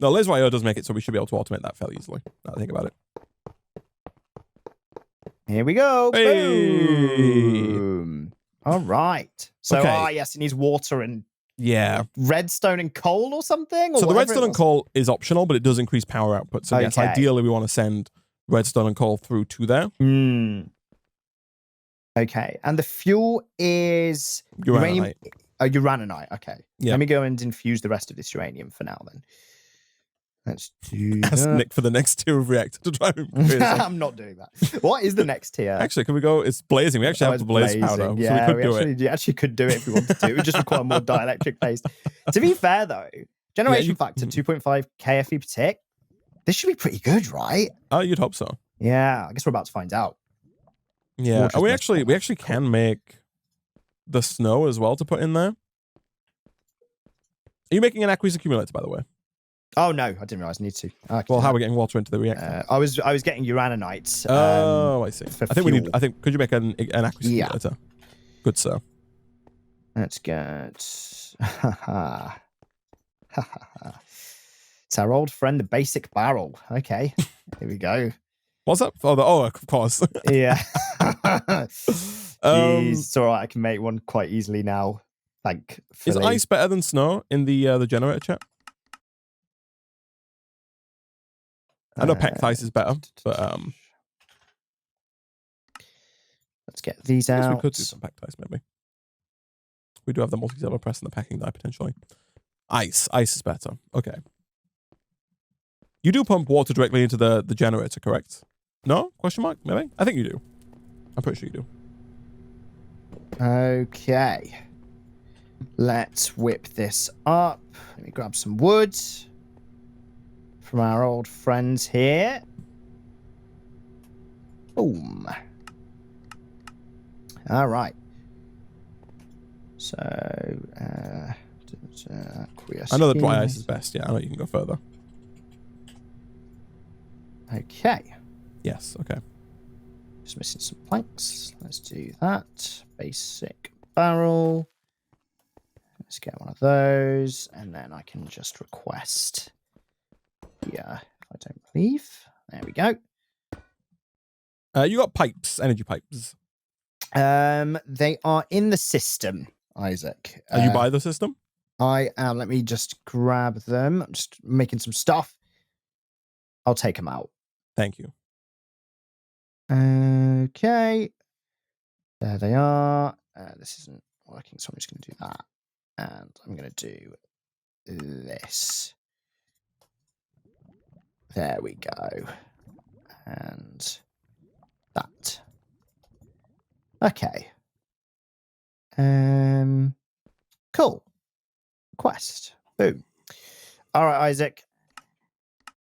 No, laser IO does make it so we should be able to automate that fairly easily. Now that I think about it. Here we go. Hey. Boom. All right. So, Okay. yes, it needs water and Yeah. redstone and coal or something? Or so the whatever redstone and coal is optional, but it does increase power output. So yes, ideally we want to send redstone and coal through to there. Okay. And the fuel is Uraninite. Uraninite. Okay. Yeah. Let me go and infuse the rest of this uranium for now then. Let's do Ask that. Nick for the next tier of reactor to try and I'm not doing that. What is the next tier? Actually, can we go? It's blazing. We actually have the blaze powder. Yeah, so we could do it. You actually could do it if we wanted to. It would just require more dielectric paste. To be fair, though, generation factor 2.5 KFE per tick. This should be pretty good, right? Oh, you'd hope so. Yeah, I guess we're about to find out. Yeah, we actually can make the snow as well to put in there. Are you making an aqueous accumulator, by the way? Oh no, I didn't realize I need to. Well, how are we getting water into the reactor? I was getting uraninites. Oh, I see. I think could you make an aqueous accumulator? Good sir. Let's get. It's our old friend, the basic barrel. Okay, here we go. What's that? Oh, of course. Yeah. Jeez, it's all right. I can make one quite easily now. Thankfully. Is ice better than snow in the generator chat? I know packed ice is better, but let's get these out. We could do some packed ice, maybe. We do have the multi-zero press and the packing die potentially. Ice is better. Okay. You do pump water directly into the generator, correct? No? Question mark? Maybe? I think you do. I'm pretty sure you do. Okay. Let's whip this up. Let me grab some wood from our old friends here. Boom. All right. So, I know that dry ice is best. Yeah, I know you can go further. Okay. Yes, okay. Just missing some planks. Let's do that. Basic barrel. Let's get one of those. And then I can just request here, if I don't leave. There we go. You got pipes, energy pipes. They are in the system, Isaac. Are you by the system? I am. Let me just grab them. I'm just making some stuff. I'll take them out. Thank you. Okay. There they are. This isn't working, so I'm just going to do that. And I'm going to do this. There we go. And that. Okay. Cool. Quest. Boom. All right, Isaac.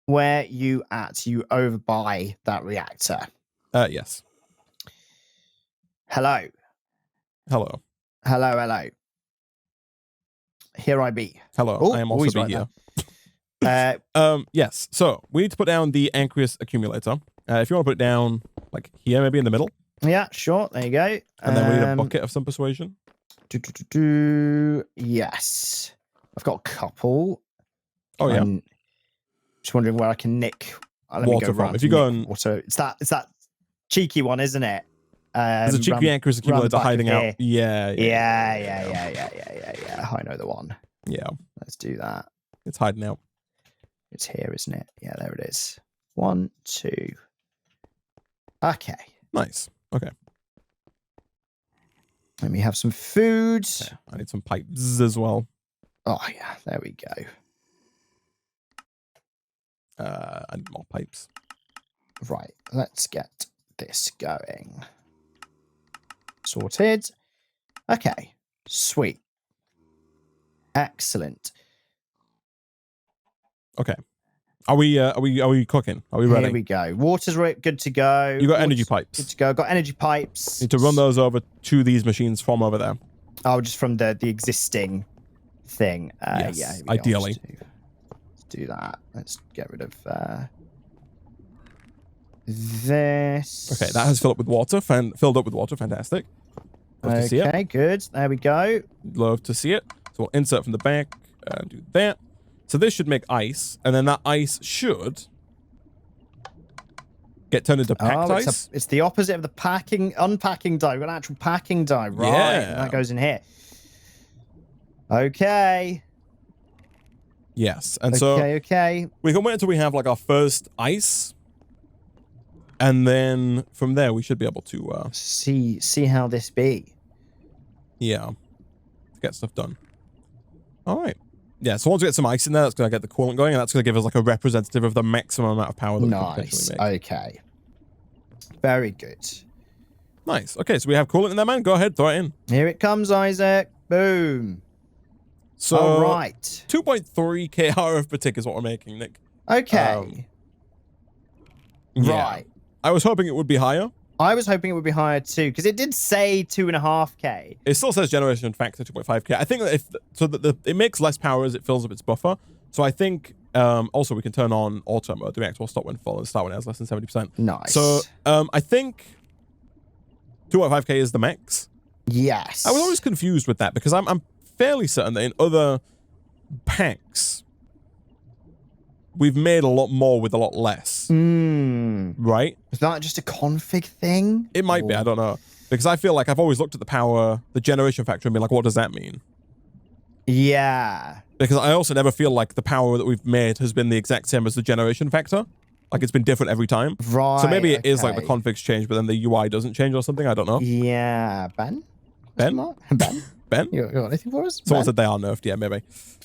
Where you at? You over by that reactor? Yes. Hello. Hello. Hello, hello. Here I be. Hello. Oh, I am also right here. Yes. So we need to put down the aqueous accumulator. If you want to put it down like here, maybe in the middle. Yeah, sure. There you go. And then we need a bucket of some persuasion. Yes. I've got a couple. Oh, yeah. I'm just wondering where I can nick water from. If you go and water, it's that cheeky one, isn't it? There's a cheeky aqueous accumulator hiding out. Yeah. I know the one. Yeah. Let's do that. It's hiding out. It's here, isn't it? Yeah, there it is. 1, 2. Okay. Nice. Okay. Let me have some food. Okay. I need some pipes as well. Oh, yeah. There we go. I need more pipes. Right. Let's get this going. Sorted. Okay. Sweet. Excellent. Okay. Are we cooking? Are we ready? Here we go. Water's good to go. You got energy pipes. Good to go. Got energy pipes. Need to run those over to these machines from over there. Oh, just from the existing thing. Yes, yeah, ideally. Let's do that. Let's get rid of this. Okay, that has filled up with water. Fantastic. Love to see it. Okay, good. There we go. Love to see it. So we'll insert from the back and do that. So this should make ice, and then that ice should get turned into packed ice. It's the opposite of the unpacking die. We've got an actual packing die, right? Yeah. And that goes in here. Okay. Yes, and so we can wait until we have like our first ice, and then from there we should be able to see how this be. Yeah, get stuff done. All right. Yeah, so once we get some ice in there, that's going to get the coolant going, and that's going to give us like a representative of the maximum amount of power that we can potentially make. Okay. Very good. Nice. Okay, so we have coolant in there, man. Go ahead, throw it in. Here it comes, Isaac. Boom. So, all right. 2.3 KRF per tick is what we're making, Nick. Okay. Right. I was hoping it would be higher. I was hoping it would be higher too, because it did say 2.5K. It still says generation factor 2.5K. I think that it makes less power as it fills up its buffer. So I think also we can turn on auto mode. The reactor will stop when full and start when it has less than 70%. Nice. So I think 2.5K is the max. Yes. I was always confused with that because I'm fairly certain that in other packs we've made a lot more with a lot less. Right? Is that just a config thing? It might be, I don't know. Because I feel like I've always looked at the power, the generation factor, and been like, what does that mean? Yeah. Because I also never feel like the power that we've made has been the exact same as the generation factor. Like it's been different every time. Right. So maybe it is like the configs change, but then the UI doesn't change or something. I don't know. Yeah. Ben? Ben? Ben? You got anything for us? Someone said they are nerfed. Yeah, maybe.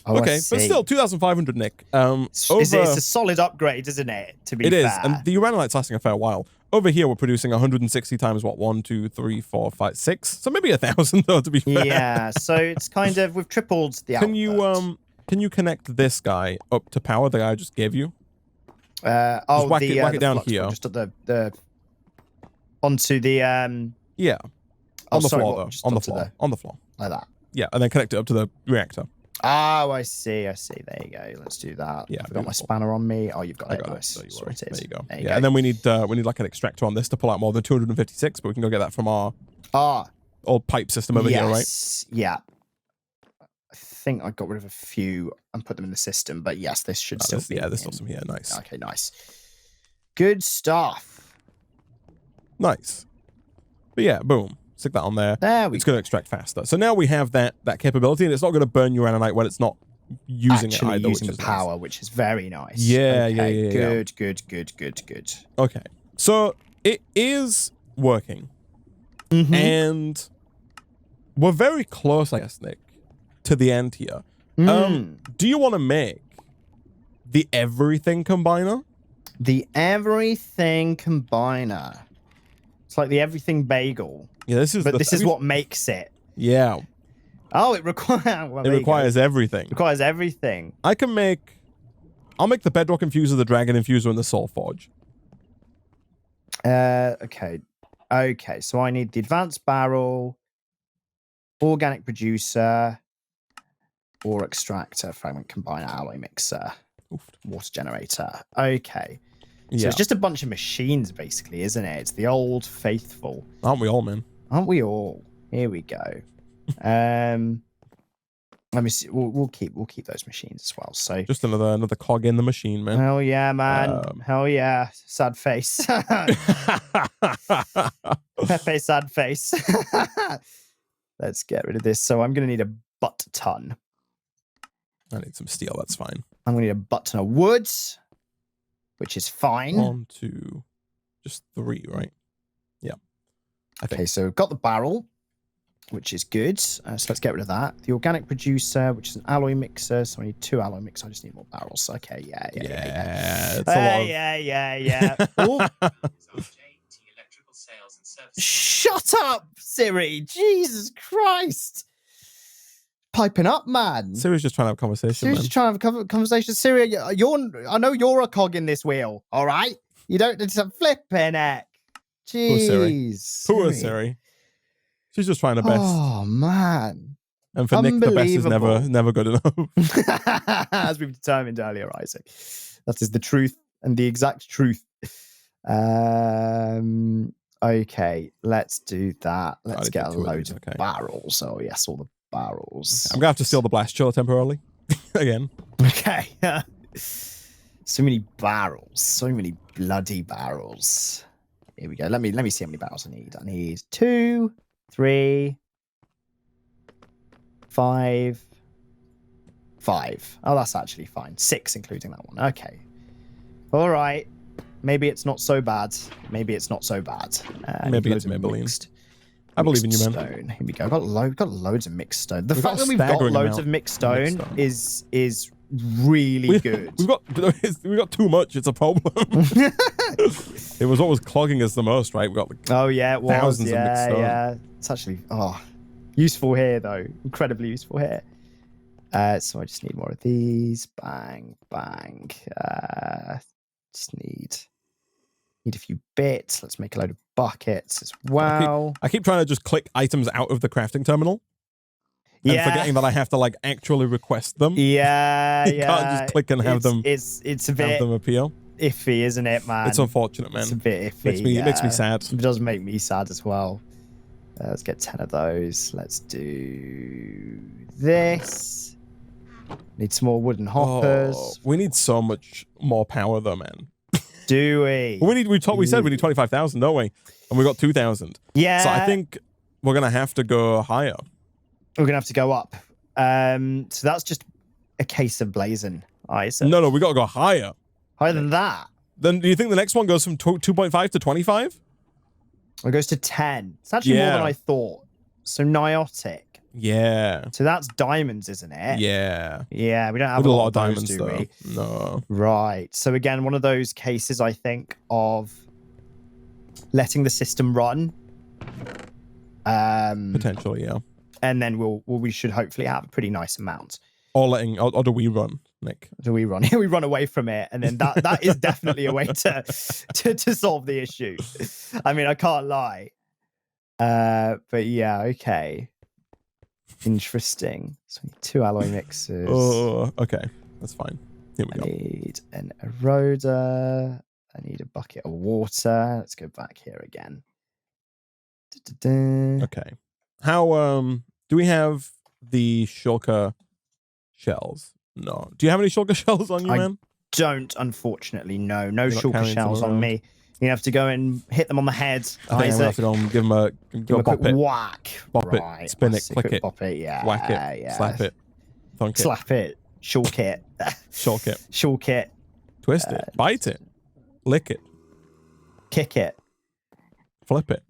Oh, okay, but still, 2,500, Nick. It's a solid upgrade, isn't it? To be fair. It is, and the uranolite's lasting a fair while. Over here, we're producing 160 times what? 1, 2, 3, 4, 5, 6. So maybe 1,000 though. To be fair. Yeah. So it's kind of we've tripled the output. Can you connect this guy up to power? The guy I just gave you. Whack it down here. Just at the onto the Yeah. On the floor though. On the floor. On the floor. Like that. Yeah, and then connect it up to the reactor. Oh, I see. There you go. Let's do that. Yeah, I've got my spanner on me. Oh, you've got it. Nice. There you go. There you yeah, go. and then we need like an extractor on this to pull out more than 256, but we can go get that from our old pipe system over here, right? Yeah. I think I got rid of a few and put them in the system, but yes, this should still be. Yeah, there's still some here. Nice. Okay, nice. Good stuff. Nice. But yeah, boom. Stick that on there. It's going to extract faster. So now we have that capability, and it's not going to burn uranite when it's not using it either. Using the power, which is very nice. Yeah, okay, yeah. Good. Okay. So it is working. And we're very close, I guess, Nick, to the end here. Do you want to make the everything combiner? The everything combiner. It's like the everything bagel. Yeah, this is what makes it. Yeah. Oh, it requires. Well, it requires everything. Requires everything. I'll make the bedrock infuser, the dragon infuser, and the soul forge. Okay. So I need the advanced barrel, organic producer, ore extractor, fragment combiner, alloy mixer, water generator. Okay. So it's just a bunch of machines, basically, isn't it? It's the old faithful. Aren't we all, man? Aren't we all? Here we go. Let me see. We'll keep those machines as well. So just another cog in the machine, man. Hell yeah, man. Hell yeah. Sad face. Pepe sad face. Let's get rid of this. So I'm gonna need a butt ton. I need some steel. That's fine. I'm gonna need a butt ton of wood, which is fine. 1, 2, just 3, right? Yeah. Okay, so we've got the barrel, which is good. So let's get rid of that. The organic producer, which is an alloy mixer. So I need 2 alloy mixers. I just need more barrels. Okay, yeah. It's a lot. Yeah. Shut up, Siri. Jesus Christ. Piping up, man. Siri's just trying to have a conversation. Siri's just trying to have a conversation. Siri, I know you're a cog in this wheel, all right? You don't need to flipping heck. Jeez. Poor Siri. She's just trying her best. Oh, man. And for Nick, the best is never good enough. As we've determined earlier, Isaac. That is the truth and the exact truth. Okay, let's do that. Let's get a load of barrels. Oh, yes, all the barrels. I'm going to have to steal the blast chiller temporarily. Again. Okay. So many barrels. So many bloody barrels. Here we go. Let me see how many barrels I need. I need 2, 3, 5. 5. Oh, that's actually fine. 6, including that one. Okay. All right. Maybe it's not so bad. Maybe it's not so bad. Maybe it's Maybelline. I believe in you, man. Stone. Here we go. We've got loads of mixed stone. The fact that we've got loads of mixed stone is really good. We've got too much. It's a problem. It was what was clogging us the most, right? We got like it was. Thousands of mixed stone. Yeah. It's actually useful here though. Incredibly useful here. So I just need more of these. Bang, bang. Just need a few bits. Let's make a load of buckets as well. I keep trying to just click items out of the crafting terminal. And forgetting that I have to like actually request them. Yeah, you can't just click and have them. It's a bit have them appeal. Iffy, isn't it, man? It's unfortunate, man. It's a bit iffy. It makes me sad. It does make me sad as well. Let's get 10 of those. Let's do this. Need some more wooden hoppers. We need so much more power, though, man. Do we? We said we need 25,000, don't we? And we got 2,000. Yeah. So I think we're gonna have to go higher. We're gonna have to go up. So that's just a case of blazing ice. No, we gotta go higher. Higher than that. Then do you think the next one goes from 2.5 to 25? It goes to 10. It's actually more than I thought. So Niotic. Yeah. So that's diamonds, isn't it? Yeah. Yeah, we don't have a lot of diamonds, do though. we? No. Right. So again, one of those cases, I think, of letting the system run. Potentially, yeah. And then we should hopefully have a pretty nice amount. Or do we run, Nick? Do we run? We run away from it, and then that is definitely a way to solve the issue. I mean, I can't lie. But yeah, okay. Interesting. So we need 2 alloy mixers. Oh, okay. That's fine. Here we go. I need an eroder. I need a bucket of water. Let's go back here again. Okay. How do we have the shulker shells? No. Do you have any shulker shells on you, man? Don't, unfortunately. No shulker shells on me. You have to go and hit them on the head. I think I'm gonna have to go and give them a quick whack. Bop it, spin it, click it, bop it, yeah. Whack it, slap it, thunk it. Slap it, shulk it. Shulk it. Shulk it. Twist it, bite it, lick it. Kick it. Flip it.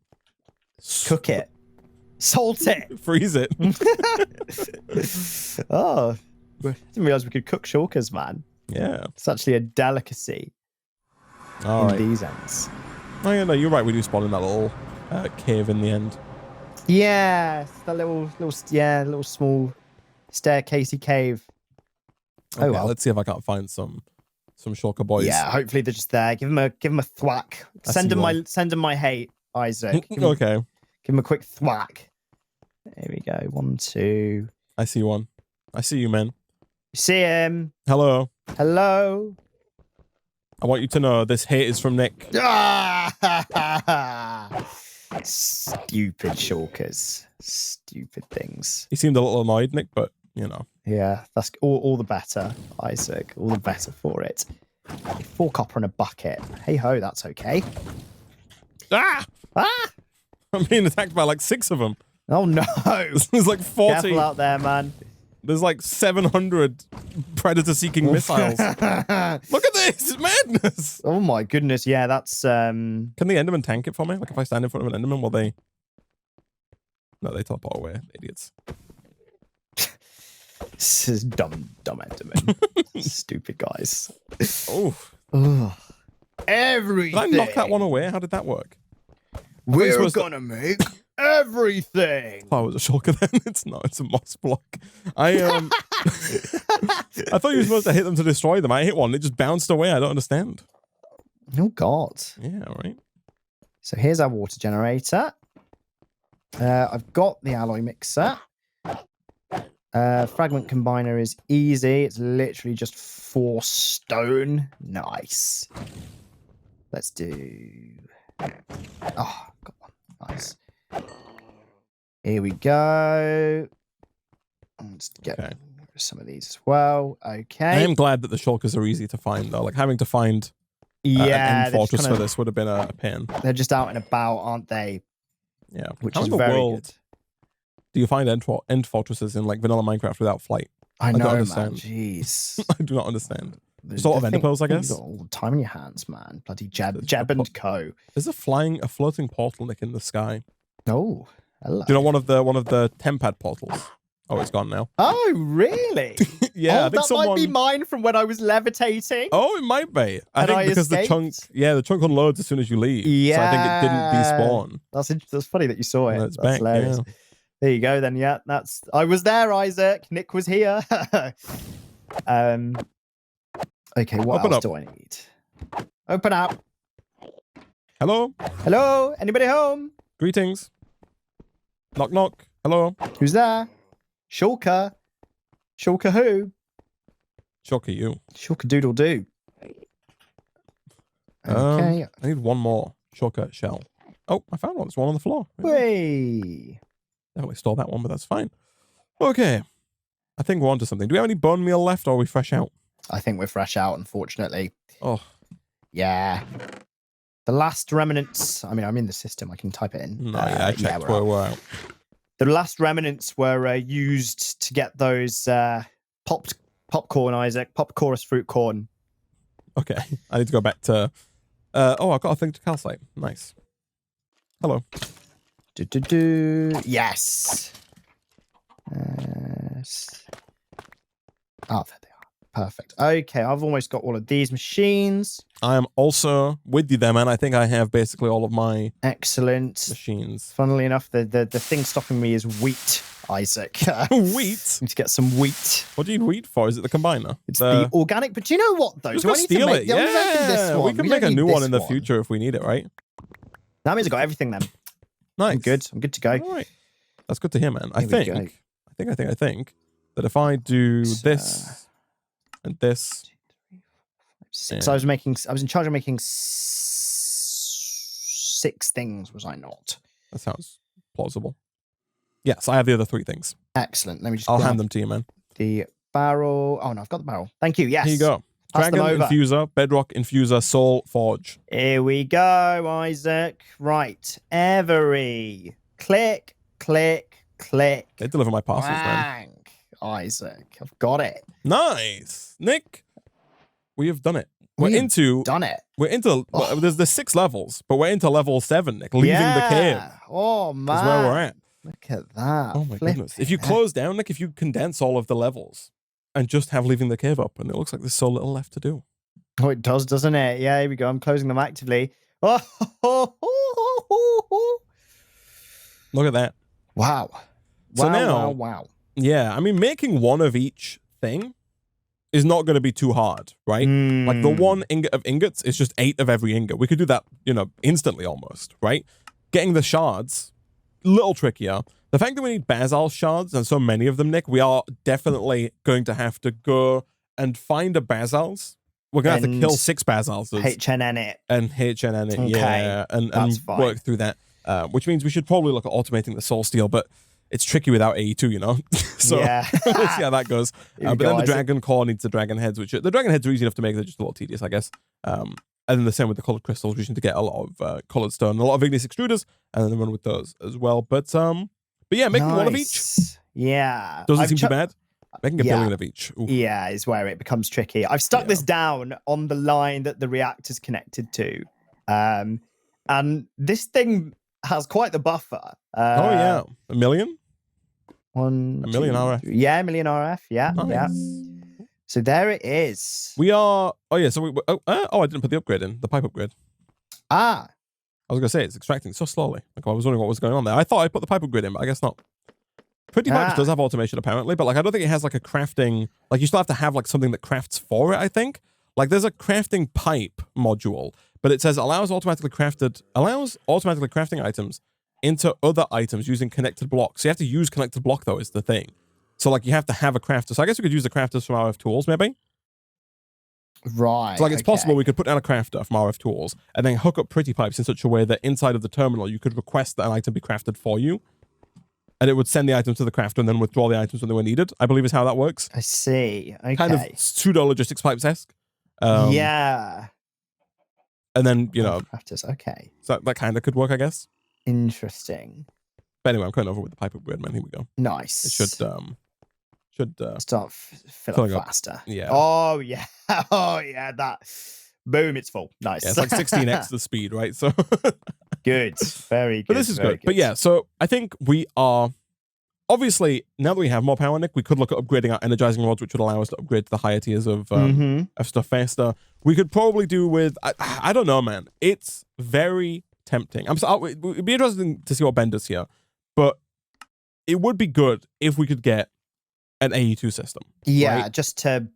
Cook it. Salt it. Freeze it. Oh, I didn't realize we could cook shulkers, man. Yeah. It's actually a delicacy. All right. These ends. Oh yeah, no, you're right. We do spawn in that little cave in the end. Yeah, that little small staircasey cave. Okay, well, let's see if I can't find some shulker boys. Yeah, hopefully they're just there. Give them a thwack. Send them my hate, Isaac. Okay. Give them a quick thwack. There we go. 1, 2. I see one. I see you, man. You see him? Hello. Hello. I want you to know this hate is from Nick. Stupid shulkers. Stupid things. He seemed a little annoyed, Nick, but you know. Yeah, that's all the better, Isaac. All the better for it. 4 copper and a bucket. Hey ho, that's okay. Ah! I'm being attacked by like 6 of them. Oh no! There's like 40. Careful out there, man. There's like 700 predator-seeking missiles. Look at this! It's madness! Oh my goodness, yeah, that's... Can the Enderman tank it for me? Like if I stand in front of an Enderman, will they... No, they teleport away. Idiots. This is dumb Enderman. Stupid guys. Oh. Everything! Did I knock that one away? How did that work? We're gonna make everything! Oh, it was a shulker then? It's not. It's a moss block. I thought you were supposed to hit them to destroy them. I hit one. It just bounced away. I don't understand. Oh, God. Yeah, right. So here's our water generator. I've got the alloy mixer. Fragment combiner is easy. It's literally just 4 stone. Nice. Let's do... Oh, got one. Nice. Here we go. Let's get some of these as well. Okay. I am glad that the shulkers are easy to find, though. Like, having to find an end fortress for this would have been a pain. They're just out and about, aren't they? Yeah. Which is very good. Do you find end fortresses in, like, vanilla Minecraft without flight? I know, man. Jeez. I do not understand. There's a lot of ender pearls, I guess. You've got all the time in your hands, man. Bloody Jeb and Co. There's a floating portal, Nick, in the sky. Oh, hello. Do you know one of the Tempad portals? Oh, it's gone now. Oh, really? Yeah, I think that might be mine from when I was levitating. Oh, it might be. I think because the chunk unloads as soon as you leave. Yeah. So I think it didn't despawn. That's funny that you saw it. That's back, hilarious. Yeah. There you go then. Yeah, I was there, Isaac. Nick was here. Okay, what else do I need? Open up. Hello? Hello? Anybody home? Greetings. Knock, knock. Hello? Who's there? Shulker. Shulker who? Shulker you. Shulker doodle do. Okay. I need one more shulker shell. Oh, I found one. There's one on the floor. Hey. Definitely stole that one, but that's fine. Okay. I think we're onto something. Do we have any bone meal left, or are we fresh out? I think we're fresh out, unfortunately. Oh. Yeah. The last remnants. I mean, I'm in the system. I can type it in. No, yeah, I checked. We're out. The last remnants were used to get those popcorn, Isaac. Popcorus fruit corn. Okay. I need to go back to... oh, I've got a thing to calcite. Nice. Hello. Yes. Oh, there they are. Perfect. Okay, I've almost got all of these machines. I am also with you there, man. I think I have basically all of my machines. Funnily enough, the thing stopping me is wheat, Isaac. Wheat? Need to get some wheat. What do you need wheat for? Is it the combiner? It's the organic, but do you know what, though? Do I need steal it? Yeah, we can make a new one in the future if we need it, right? That means I got everything then. Nice. I'm good. I'm good to go. All right. That's good to hear, man. I think that if I do this and this, 6. I was in charge of making 6 things, was I not? That sounds plausible. Yes, I have the other 3 things. Excellent. Let me just. I'll hand them to you, man. The barrel. Oh no, I've got the barrel. Thank you. Yes. Here you go. Dragon infuser, bedrock infuser, soul forge. Here we go, Isaac. Right. Every click, click, click. They deliver my parcels, man. Isaac, I've got it. Nice, Nick. We have done it. We're into. Well, there's the 6 levels, but we're into level 7, Nick. Leaving the cave. Oh man, that's where we're at. Look at that. Oh my goodness! If you close down, Nick, if you condense all of the levels and just have leaving the cave up, and it looks like there's so little left to do. Oh, it does, doesn't it? Yeah, here we go. I'm closing them actively. Oh, look at that! Wow. So now, wow. Yeah, I mean, making one of each thing is not going to be too hard, right? Like the 1 ingot of ingots is just 8 of every ingot. We could do that, instantly almost, right? Getting the shards, little trickier. The fact that we need basalt shards and so many of them, Nick, we are definitely going to have to go and find a basalt. We're going to have to kill 6 basalts. HNN it. And HNN it, okay. Yeah. And work through that, which means we should probably look at automating the soul steel, but it's tricky without AE2, So yeah. We'll see how that goes. But then the dragon core needs the dragon heads, which the dragon heads are easy enough to make. They're just a little tedious, I guess. And then the same with the colored crystals. We just need to get a lot of colored stone, a lot of igneous extruders, and then run with those as well. But yeah, making one of each. Yeah. Doesn't seem too bad. Making a billion of each. Oof. Yeah, is where it becomes tricky. I've stuck this down on the line that the reactor's connected to. And this thing has quite the buffer. Oh yeah. A million? A million RF. Yeah, a million RF. Yeah, nice. Yeah. So there it is. We are. Oh yeah. So I didn't put the upgrade in. The pipe upgrade. Ah. I was gonna say it's extracting so slowly. Like I was wondering what was going on there. I thought I put the pipe upgrade in, but I guess not. Pretty Pipes does have automation apparently, but like I don't think it has like a crafting. Like you still have to have like something that crafts for it. I think like there's a crafting pipe module, but it says allows automatically crafting items into other items using connected blocks. So you have to use connected block though is the thing. So like you have to have a crafter. So I guess we could use the crafters from RF Tools maybe. Right. So like it's possible we could put down a crafter from RF Tools and then hook up Pretty Pipes in such a way that inside of the terminal you could request that an item be crafted for you. and it would send the items to the crafter and then withdraw the items when they were needed, I believe is how that works. I see. Okay. Kind of pseudo-logistics pipes-esque. Yeah. And then, you know... Crafters. Okay. So that kind of could work, I guess. Interesting. But anyway, I'm going over with the pipe upgrade, man. Here we go. Nice. It should start filling up faster. Yeah. Oh, yeah. Oh, yeah. That... Boom, it's full. Nice. Yeah, it's like 16x the speed, right? So good. Very good. But this is good. But yeah, so I think we are obviously, now that we have more power, Nick, we could look at upgrading our energizing rods, which would allow us to upgrade to the higher tiers of stuff faster. We could probably do with I don't know, man. It's very tempting. It'd be interesting to see what Ben does here, but it would be good if we could get an AE2 system. Yeah, right? just to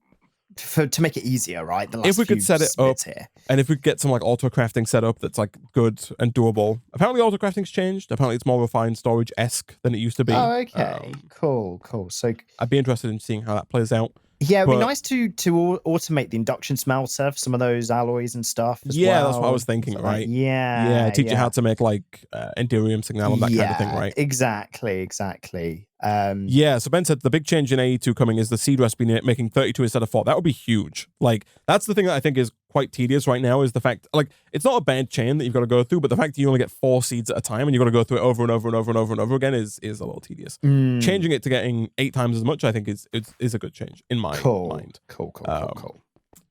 make it easier, right? The last if we could set it up here. And if we get some like auto crafting set up that's like good and doable. Apparently auto crafting's changed. Apparently it's more refined storage-esque than it used to be. Oh, okay. Cool. So I'd be interested in seeing how that plays out. Yeah, it'd be nice to automate the induction smelter for some of those alloys and stuff as well. Yeah, that's what I was thinking, right? Yeah. Teach you how to make like Enderium signal and that kind of thing, right? Exactly. Yeah, so Ben said the big change in AE2 coming is the seed recipe making 32 instead of 4. That would be huge. Like, that's the thing that I think is quite tedious right now is the fact, like, it's not a bad chain that you've got to go through, but the fact that you only get 4 seeds at a time and you've got to go through it over and over and over and over and over again is a little tedious. Changing it to getting 8 times as much, I think, is a good change in my mind. Cool.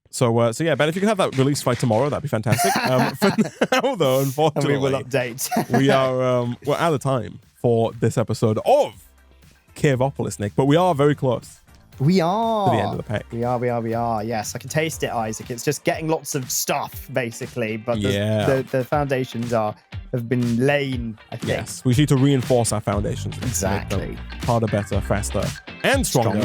So yeah, Ben, if you can have that released by tomorrow, that'd be fantastic. For now, though, unfortunately, we will update. we are we're out of time for this episode of Caveopolis, Nick, but we are very close. We are. To the end of the pack. We are. Yes, I can taste it, Isaac. It's just getting lots of stuff, basically. But the foundations have been laid, I think. Yes, we need to reinforce our foundations. Exactly. Harder, better, faster, and stronger.